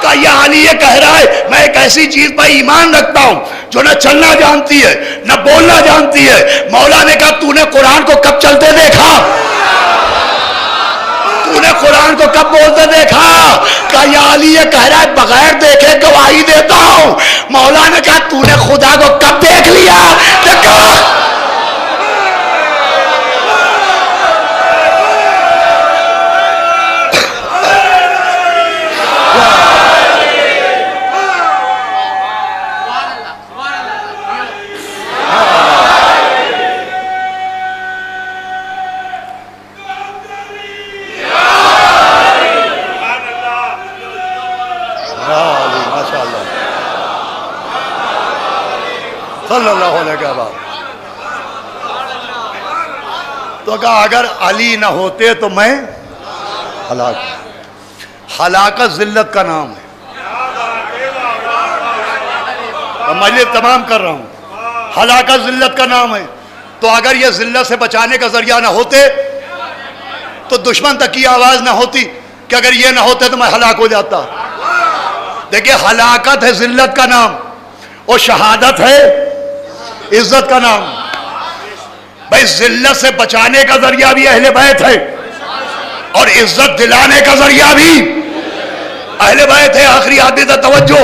کہ یا علی یہ کہہ رہا ہے میں ایک ایسی چیز پر ایمان رکھتا ہوں جو نہ چلنا جانتی ہے نہ بولنا جانتی ہے۔ مولا نے کہا تو نے قرآن کو کب چلتے دیکھا؟ تو نے قرآن کو کب بولتے دیکھا؟ کہ یا علی یہ کہہ رہا ہے بغیر دیکھے گواہی دیتا ہوں۔ مولا نے کہا تو نے خدا کو کب دیکھ لیا؟ دیکھا صلی اللہ علیہ وسلم۔ تو کہا اگر علی نہ ہوتے تو میں ہلاک۔ ہلاکت ذلت کا نام ہے۔ میں تمام کر رہا ہوں، ہلاکت ذلت کا نام ہے۔ تو اگر یہ ذلت سے بچانے کا ذریعہ نہ ہوتے تو دشمن تک کی آواز نہ ہوتی کہ اگر یہ نہ ہوتے تو میں ہلاک ہو جاتا۔ دیکھیں ہلاکت ہے ذلت کا نام اور شہادت ہے عزت کا نام۔ بھائی ذلت سے بچانے کا ذریعہ بھی اہل بیت ہے اور عزت دلانے کا ذریعہ بھی اہل بیت ہے۔ آخری آدمی تھا توجہ،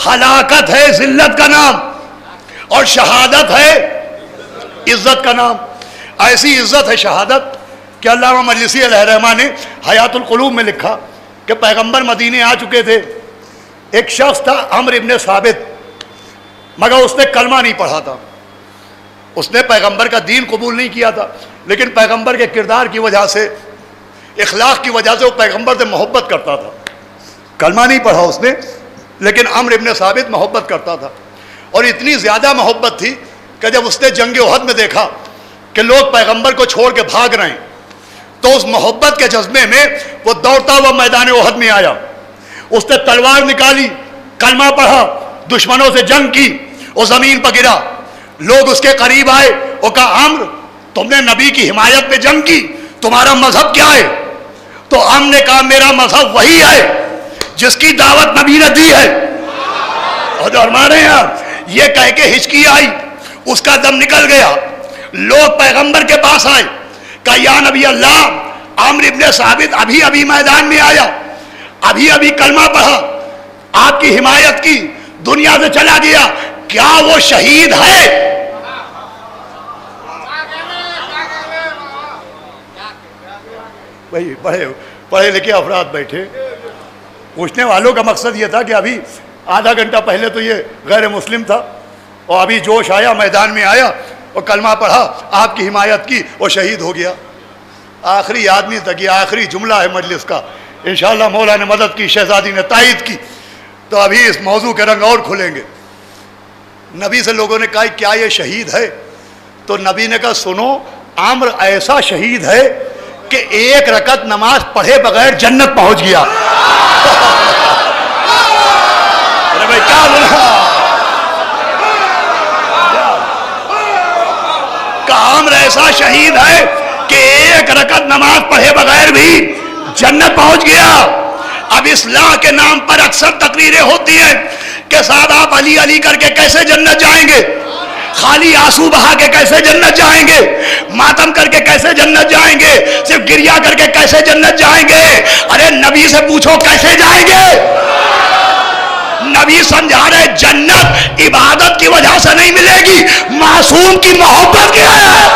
ہلاکت ہے ذلت کا نام اور شہادت ہے عزت کا نام۔ ایسی عزت ہے شہادت کہ علامہ مجلسی علیہ الرحمہ نے حیات القلوب میں لکھا کہ پیغمبر مدینے آ چکے تھے، ایک شخص تھا عمرو ابن ثابت، مگر اس نے کلمہ نہیں پڑھا تھا، اس نے پیغمبر کا دین قبول نہیں کیا تھا، لیکن پیغمبر کے کردار کی وجہ سے، اخلاق کی وجہ سے وہ پیغمبر سے محبت کرتا تھا۔ کلمہ نہیں پڑھا اس نے، لیکن عمرو ابن ثابت محبت کرتا تھا، اور اتنی زیادہ محبت تھی کہ جب اس نے جنگ احد میں دیکھا کہ لوگ پیغمبر کو چھوڑ کے بھاگ رہے ہیں تو اس محبت کے جذبے میں وہ دوڑتا ہوا میدان احد میں آیا، اس نے تلوار نکالی، کلمہ پڑھا، دشمنوں سے جنگ کی، وہ زمین پر گرا، لوگ اس کے قریب آئے، وہ کہا عمرو تم نے نبی کی حمایت میں جنگ کی، تمہارا مذہب کیا ہے؟ تو عمرو نے کہا میرا مذہب وہی ہے جس کی دعوت نبی نے دی ہے۔ اور جو ہمارے یہاں یہ کہہ کے ہچکی آئی، اس کا دم نکل گیا، لوگ پیغمبر کے پاس آئے، کہا یا نبی اللہ عمرو ابن ثابت ابھی ابھی میدان میں آیا، ابھی ابھی کلمہ پڑھا، آپ کی حمایت کی، دنیا سے چلا گیا، کیا وہ شہید ہے؟ بھائی پڑھے لکھے افراد بیٹھے، پوچھنے والوں کا مقصد یہ تھا کہ ابھی آدھا گھنٹہ پہلے تو یہ غیر مسلم تھا اور ابھی جوش آیا، میدان میں آیا، وہ کلمہ پڑھا، آپ کی حمایت کی، وہ شہید ہو گیا۔ آخری آدمی تک، یہ آخری جملہ ہے مجلس کا، انشاءاللہ مولا نے مدد کی، شہزادی نے تائید کی، تو ابھی اس موضوع کے رنگ اور کھلیں گے۔ نبی سے لوگوں نے کہا کیا یہ شہید ہے؟ تو نبی نے کہا سنو، عمر ایسا شہید ہے کہ 1 رکعت نماز پڑھے بغیر جنت پہنچ گیا۔ ارے بھائی کیا بولا؟ کہ عمر ایسا شہید ہے کہ 1 رکعت نماز پڑھے بغیر بھی جنت پہنچ گیا۔ اب اصلاح کے نام پر اکثر تقریریں ہوتی ہیں کہ صاحب آپ علی علی کر کے کیسے جنت جائیں گے، خالی آنسو بہا کے کیسے جنت جائیں گے، ماتم کر کے کیسے جنت جائیں گے، صرف گریا کر کے کیسے جنت جائیں گے؟ ارے نبی سے پوچھو کیسے جائیں گے؟ نبی سمجھا رہے جنت عبادت کی وجہ سے نہیں ملے گی، معصوم کی محبت کی ہے۔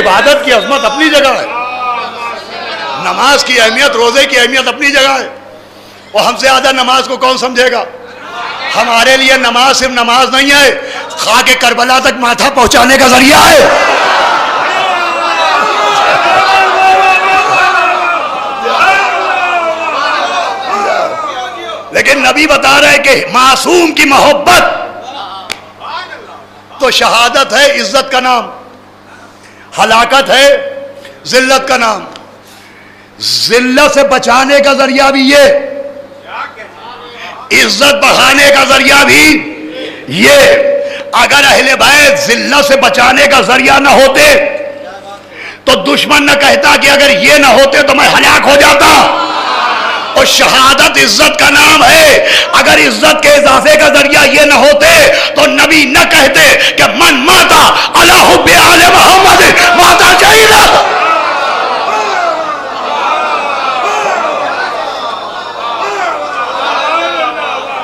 عبادت کی عظمت اپنی جگہ ہے، نماز کی اہمیت، روزے کی اہمیت اپنی جگہ ہے، اور ہم سے زیادہ نماز کو کون سمجھے گا؟ ہمارے لیے نماز صرف نماز نہیں ہے، خاک کربلا تک ماتھا پہنچانے کا ذریعہ ہے۔ لیکن نبی بتا رہے کہ معصوم کی محبت تو شہادت ہے، عزت کا نام، ہلاکت ہے ذلت کا نام، ذلت سے بچانے کا ذریعہ بھی یہ، عزت بڑھانے کا ذریعہ بھی یہ۔ اگر اہل بیت ذلت سے بچانے کا ذریعہ نہ ہوتے تو دشمن نہ کہتا کہ اگر یہ نہ ہوتے تو میں ہلاک ہو جاتا۔ اور شہادت عزت کا نام ہے، اگر عزت کے اضافے کا ذریعہ یہ نہ ہوتے تو نبی نہ کہتے کہ من ماتا علی حب آل محمد ماتا شہیدا۔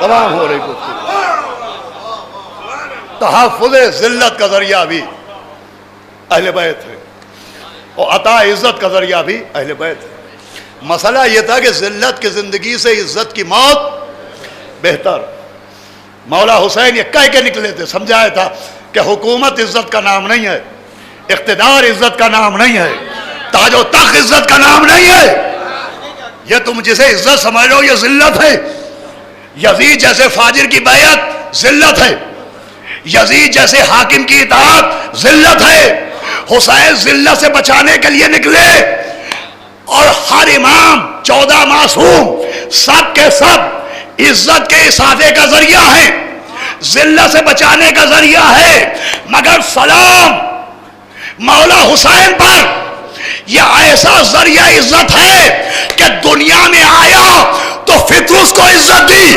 تمام ہو رہی گفتگو، تحفظ ذلت کا ذریعہ بھی اہل بیت ہے، اور عطا عزت کا ذریعہ بھی اہل بیت ہے۔ مسئلہ یہ تھا کہ ذلت کی زندگی سے عزت کی موت بہتر۔ مولا حسین یہ کہہ کے نکلے تھے، سمجھایا تھا کہ حکومت عزت کا نام نہیں ہے، اقتدار عزت کا نام نہیں ہے، تاج و تخت عزت کا نام نہیں ہے، یہ تم جسے عزت سمجھ رہے ہو یہ ذلت ہے۔ یزید جیسے فاجر کی بیعت ذلت ہے، یزید جیسے حاکم کی اطاعت ذلت ہے۔ حسین ذلت سے بچانے کے لیے نکلے، اور ہر امام 14 معصوم سب کے سب عزت کے اضافے کا ذریعہ ہے، ذلت سے بچانے کا ذریعہ ہے، مگر سلام مولا حسین پر یہ ایسا ذریعہ عزت ہے کہ دنیا میں آیا تو فطرس کو عزت دی،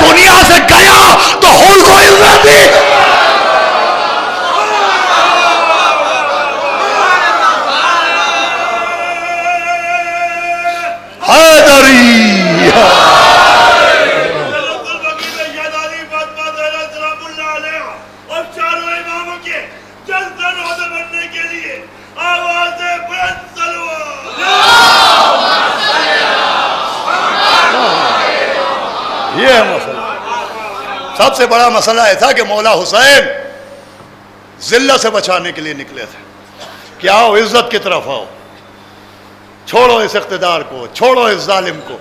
دنیا سے گیا تو حور کو عزت دی۔ یہ مسئلہ سب سے بڑا مسئلہ یہ تھا کہ مولا حسین ذلت سے بچانے کے لیے نکلے تھے کہ آؤ عزت کی طرف آؤ، چھوڑو اس اقتدار کو، چھوڑو اس ظالم کو،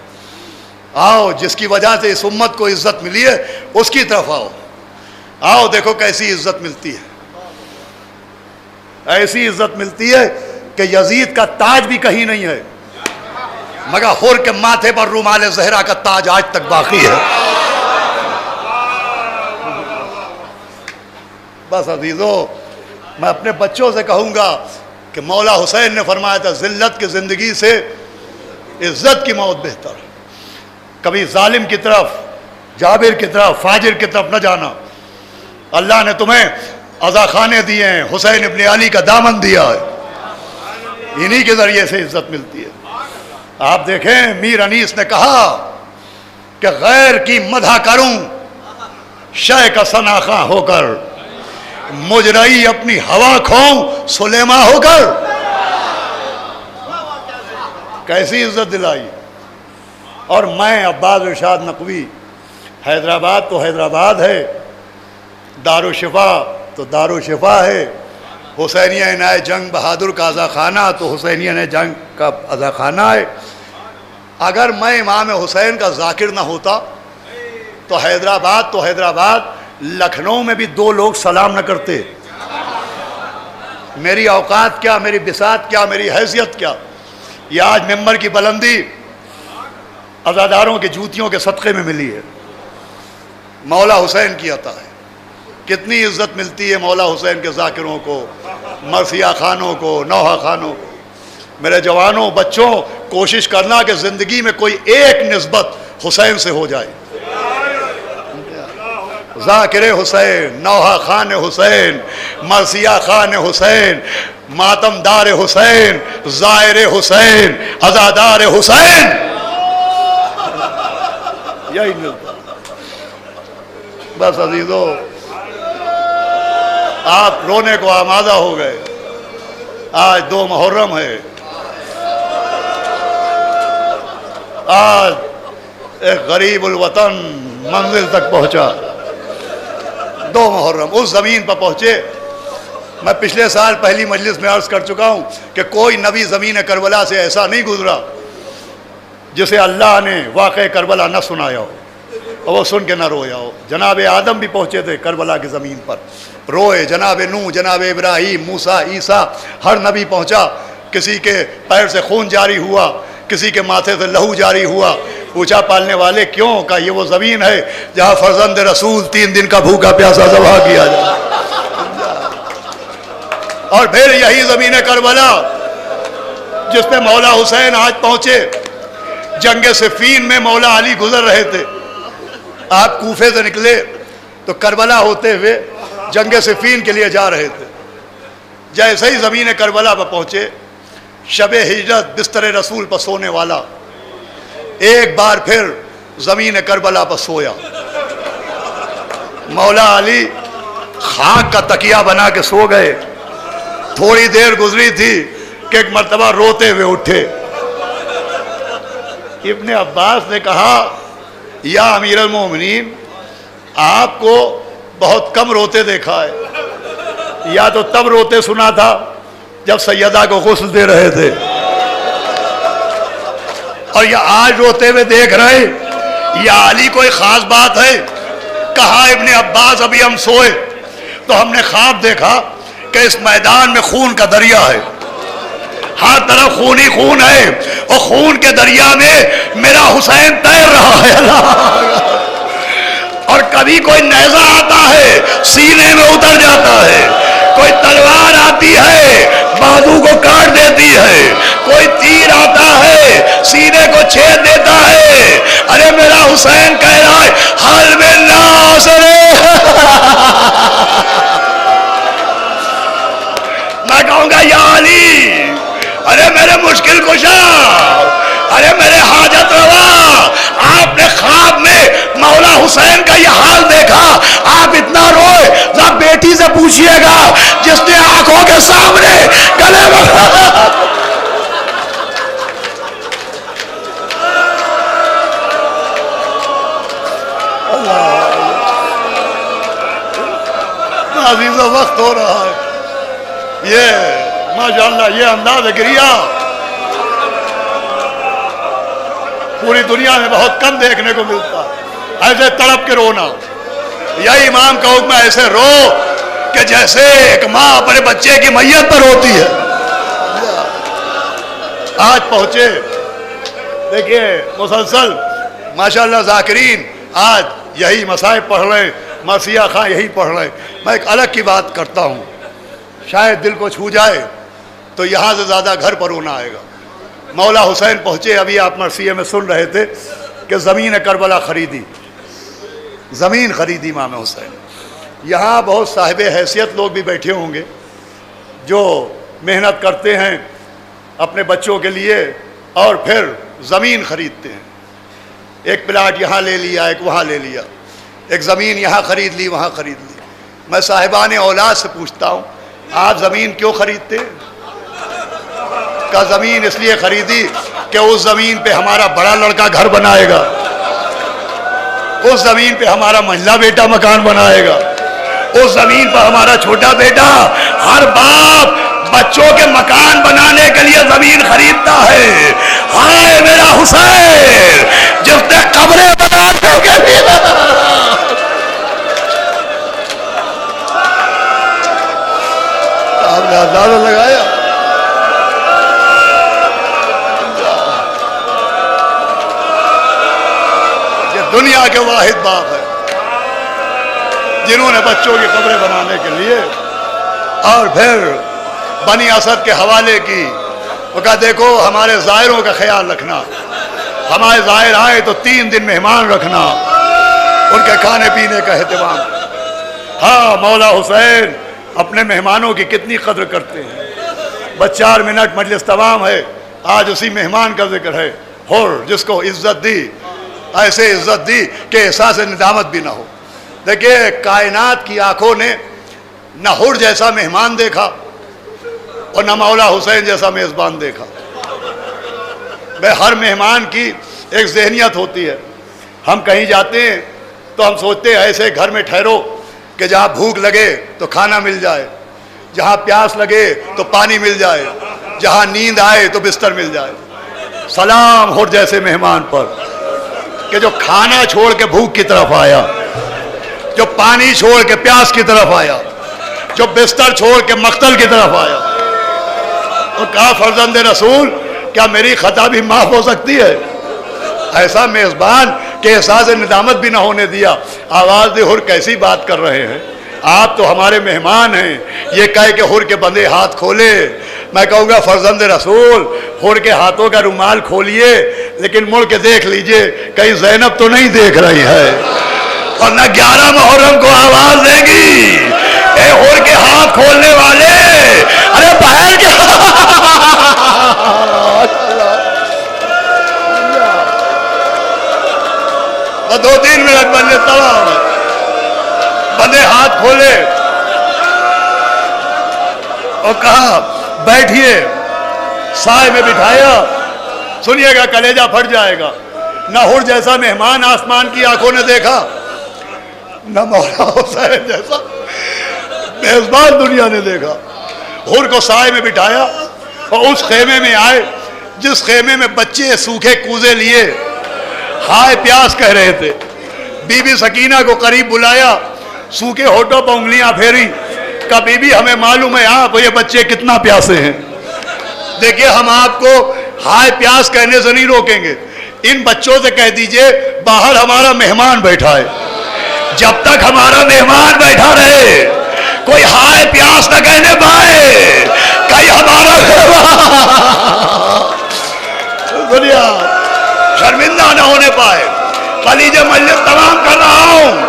آؤ جس کی وجہ سے اس امت کو عزت ملی ہے اس کی طرف آؤ، آؤ دیکھو کیسی عزت ملتی ہے، ایسی عزت ملتی ہے کہ یزید کا تاج بھی کہیں نہیں ہے، مگر حور کے ماتھے پر رومال زہرا کا تاج آج تک باقی ہے۔ بس عزیزو، میں اپنے بچوں سے کہوں گا کہ مولا حسین نے فرمایا تھا ذلت کی زندگی سے عزت کی موت بہتر. کبھی ظالم کی طرف، جابر کی طرف، فاجر کی طرف نہ جانا. اللہ نے تمہیں عزا خانے دیے ہیں، حسین ابن علی کا دامن دیا ہے، انہی کے ذریعے سے عزت ملتی ہے. آپ دیکھیں میر انیس نے کہا کہ غیر کی مدح کروں شے کا سناخواں ہو کر، مجرئی اپنی ہوا کھوں سلیما ہو کر. کیسی عزت دلائی. اور میں عباس ارشاد نقوی، حیدرآباد تو حیدرآباد ہے، دارالشفا تو دارالشفا ہے، حسینیہ عنایت جنگ بہادر کا عزا خانہ تو حسینیہ عنایت جنگ کا عزا خانہ ہے. اگر میں امام حسین کا ذاکر نہ ہوتا تو حیدرآباد لکھنؤ میں بھی 2 لوگ سلام نہ کرتے. میری اوقات کیا، میری بساط کیا، میری حیثیت کیا. یہ آج ممبر کی بلندی عزاداروں کی جوتیوں کے صدقے میں ملی ہے، مولا حسین کی عطا ہے. کتنی عزت ملتی ہے مولا حسین کے ذاکروں کو، مرثیہ خانوں کو، نوحہ خانوں کو. میرے جوانوں، بچوں، کوشش کرنا کہ زندگی میں کوئی ایک نسبت حسین سے ہو جائے. ذاکر حسین، نوحہ خان حسین، مرثیہ خان حسین، ماتم دار حسین، زائر حسین، عزادار حسین. یہی ملتا. بس عزیزو، آپ رونے کو آمادہ ہو گئے. آج 2 محرم ہے. آج ایک غریب الوطن منزل تک پہنچا. 2 محرم اس زمین پر پہنچے. میں پچھلے سال پہلی مجلس میں عرض کر چکا ہوں کہ کوئی نبی زمین کربلا سے ایسا نہیں گزرا جسے اللہ نے واقع کربلا نہ سنایا ہو اور وہ سن کے نہ رویا ہو. جناب آدم بھی پہنچے تھے کربلا کی زمین پر، روئے. جناب نوح، جناب ابراہیم، موسیٰ، عیسیٰ، ہر نبی پہنچا. کسی کے پیر سے خون جاری ہوا، کسی کے ماتھے سے لہو جاری ہوا. پوچھا پالنے والے کیوں؟ کہا یہ وہ زمین ہے جہاں فرزند رسول 3 دن کا بھوکا پیاسا ذبح کیا جائے. اور پھر یہی زمین کربلا جس پہ مولا حسین آج پہنچے. جنگ صفین میں مولا علی گزر رہے تھے. آپ کوفے سے نکلے تو کربلا ہوتے ہوئے جنگ صفین کے لیے جا رہے تھے. جیسے ہی زمین کربلا پر پہنچے، شب ہجرت بستر رسول پر سونے والا ایک بار پھر زمین کربلا پر سویا. مولا علی خاک کا تکیہ بنا کے سو گئے. تھوڑی دیر گزری تھی کہ ایک مرتبہ روتے ہوئے اٹھے. ابن عباس نے کہا یا امیر المومنین، آپ کو بہت کم روتے دیکھا ہے. یا تو تب روتے سنا تھا جب سیدہ کو غسل دے رہے تھے، اور یا آج روتے ہوئے دیکھ رہے. یا علی کوئی خاص بات ہے؟ کہا ابن عباس ابھی ہم سوئے تو ہم نے خواب دیکھا کہ اس میدان میں خون کا دریا ہے، ہر طرف خون ہی خون ہے، اور خون کے دریا میں میرا حسین تیر رہا ہے. اور کبھی کوئی نیزہ آتا ہے سینے میں اتر جاتا ہے، کوئی تلوار آتی ہے بازو کو کاٹ دیتی ہے، کوئی تیر آتا ہے سینے کو چھید دیتا ہے. ارے میرا حسین کہہ رہا ہے حل میں ناصر. میں کہوں گا یا علی، ارے میرے مشکل کشا، ارے میرے حاجت روا، آپ نے خواب میں مولا حسین کا یہ حال دیکھا، آپ اتنا روئے. ذرا بیٹی سے پوچھئے گا جس نے آنکھوں کے سامنے گلے عزیز وقت ہو رہا ہے. یہ ماشاءاللہ یہ انداز گریہ پوری دنیا میں بہت کم دیکھنے کو ملتا ہے. ایسے تڑپ کے رونا، یہی امام کا حکم ہے، ایسے رو کہ جیسے ایک ماں اپنے بچے کی میت پر روتی ہے. آج پہنچے دیکھیے مسلسل ماشاءاللہ ذاکرین آج یہی مصائب پڑھ رہے ہیں. مرثیہ خان یہی پڑھ رہے. میں ایک الگ کی بات کرتا ہوں, شاید دل کو چھو جائے تو یہاں سے زیادہ گھر پر رونا آئے گا. مولا حسین پہنچے, ابھی آپ مرثیے میں سن رہے تھے کہ زمین کربلا خریدی, زمین خریدی امام حسین. یہاں بہت صاحب حیثیت لوگ بھی بیٹھے ہوں گے جو محنت کرتے ہیں اپنے بچوں کے لیے اور پھر زمین خریدتے ہیں. ایک پلاٹ یہاں لے لیا, ایک وہاں لے لیا, ایک زمین یہاں خرید لی, وہاں خرید لی. میں صاحبان اولاد سے پوچھتا ہوں, آپ زمین کیوں خریدتے؟ کا زمین اس لیے خریدی کہ اس زمین پہ ہمارا بڑا لڑکا گھر بنائے گا, اس زمین پہ ہمارا منجلا بیٹا مکان بنائے گا, اس زمین پر ہمارا چھوٹا بیٹا. ہر باپ بچوں کے مکان بنانے کے لیے زمین خریدتا ہے. ہائے میرا حسین جس نے قبریں بنانے کے لیے آپ نے اندازہ لگایا. یہ دنیا کے واحد باپ ہے جنہوں نے بچوں کی قبریں بنانے کے لیے اور پھر بنی اسد کے حوالے کی. وہ کہا دیکھو ہمارے زائروں کا خیال رکھنا, ہمارے زائر آئے تو 3 دن مہمان رکھنا, ان کے کھانے پینے کا اہتمام. ہاں مولا حسین اپنے مہمانوں کی کتنی قدر کرتے ہیں. بس 4 منٹ مجلس تمام ہے, آج اسی مہمان کا ذکر ہے. حر جس کو عزت دی, ایسے عزت دی کہ احساس ندامت بھی نہ ہو. دیکھیے کائنات کی آنکھوں نے نہ حر جیسا مہمان دیکھا اور نہ مولا حسین جیسا میزبان دیکھا. ہر مہمان کی ایک ذہنیت ہوتی ہے. ہم کہیں جاتے ہیں تو ہم سوچتے ہیں ایسے گھر میں ٹھہرو کہ جہاں بھوک لگے تو کھانا مل جائے, جہاں پیاس لگے تو پانی مل جائے, جہاں نیند آئے تو بستر مل جائے. سلام حر جیسے مہمان پر کہ جو کھانا چھوڑ کے بھوک کی طرف آیا, جو پانی چھوڑ کے پیاس کی طرف آیا, جو بستر چھوڑ کے مقتل کی طرف آیا. اور کہا فرزند رسول کیا میری خطا بھی معاف ہو سکتی ہے؟ ایسا میزبان کہ احساس ندامت بھی نہ ہونے دیا. آواز دے حر کیسی بات کر رہے ہیں, آپ تو ہمارے مہمان ہیں. یہ کہے کہ حر کے بندے ہاتھ کھولے. میں کہوں گا فرزند رسول حر کے ہاتھوں کا رومال کھولیے لیکن مڑ کے دیکھ لیجئے کہیں زینب تو نہیں دیکھ رہی ہے, ورنہ 11 محرم کو آواز دے گی اے حر کے ہاتھ کھولنے والے, ارے باہر کے 2-3 منٹ بندے تمام ہے. بندے ہاتھ کھولے اور کہا بیٹھیے, سائے میں بٹھایا. سنیے گا کلیجہ پھٹ جائے گا. نہ حر جیسا مہمان آسمان کی آنکھوں نے دیکھا, نہ مولا حسین جیسا میزبان دنیا نے دیکھا. حر کو سائے میں بٹھایا اور اس خیمے میں آئے جس خیمے میں بچے سوکھے کوزے لیے ہائے پیاس کہہ رہے تھے. بی بی سکینہ کو قریب بلایا, سوکھے ہونٹوں پر انگلیاں پھیری, کہا بی بی ہمیں معلوم ہے آپ یہ بچے کتنا پیاسے ہیں. دیکھیے ہم آپ کو ہائے پیاس کہنے سے نہیں روکیں گے, ان بچوں سے کہہ دیجئے باہر ہمارا مہمان بیٹھا ہے, جب تک ہمارا مہمان بیٹھا رہے کوئی ہائے پیاس نہ کہنے پائے, کہیں ہمارا دنیا شرمندہ نہ ہونے پائے. خلیج مجلس تمام کر رہا ہوں,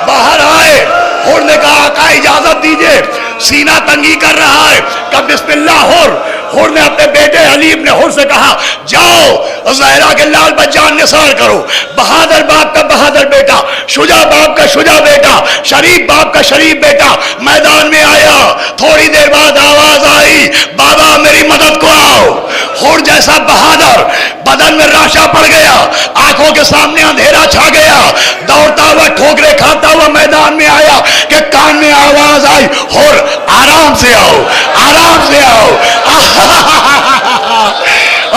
باہر آئے. حر نے کہا آقا اجازت دیجئے, سینہ تنگی کر رہا ہے. کہ بسم اللہ حر. حر نے اپنے بیٹے علی ابن حر سے کہا جاؤ زہرا کے لال بچان نثار کرو. بہادر باپ کا بہادر بیٹا, شجاع باپ کا شجاع بیٹا, شریف باپ کا شریف بیٹا میدان میں آیا. تھوڑی دیر بعد آواز آئی بابا میری مدد کو آؤ. حر جیسا بہادر بدن میں راشا پڑ گیا, آنکھوں کے سامنے اندھیرا چھا گیا, دوڑتا ہوا ٹھوکرے کھاتا ہوا میدان میں آیا کہ کان میں آواز آئی حر آرام سے آؤ, آرام سے آؤ.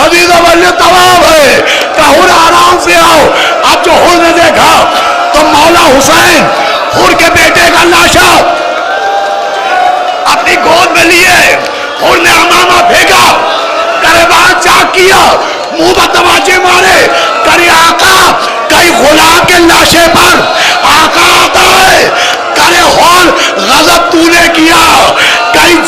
عزیزو مجلس تمام ہے کہ حر آرام سے آؤ. اب جو حر نے دیکھا تو مولا حسین حر کے بیٹے کا لاشا اپنی گود میں لیے. حر نے امامہ پھینکا, گریبان چاک کیا, منہ پر تماچے مارے, کرے آقا کئی غلام کے لاشے پر آقا آتا ہے,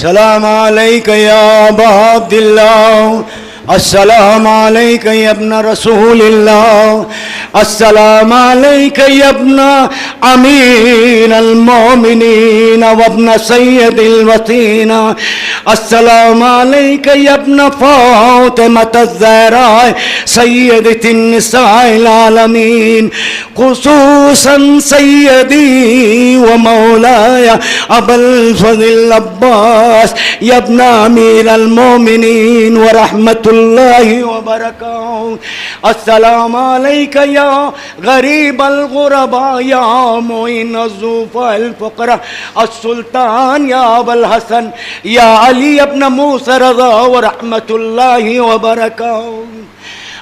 السلام عليك يا أبا عبد الله، السلام عليك يا ابن رسول الله، السلام عليك يا ابن أمير المؤمنين وابن سيد الوطين، السلام عليك يا ابن فاطمة الزهراء سيدة النساء العالمين، خصوصا سيدي ومولاي أبا الفضل العباس يا ابن أمير المؤمنين ورحمة الله وبركاته. السلام عليك يا غريب الغرباء يا معين الضعفاء الفقراء السلطان يا أبا الحسن يا علي ابن موسى رضا ورحمة الله وبركاته.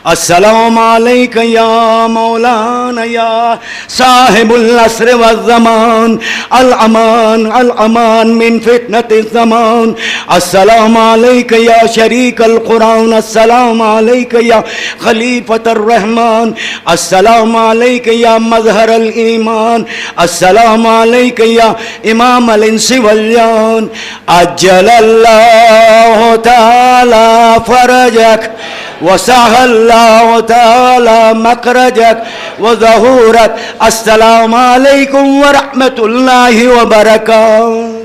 السلام عليك يا مولانا يا صاحب العصر والزمان، الأمان الأمان من فتنة الزمان. السلام عليك يا شريك القرآن، السلام عليك يا خليفة الرحمن، السلام عليك يا مظهر الإيمان، السلام عليك يا إمام الإنس والجان. أجل الله تعالى فرجك وسهل الله تعالى مخرجك وظهورك. السلام عليكم ورحمة الله وبركاته.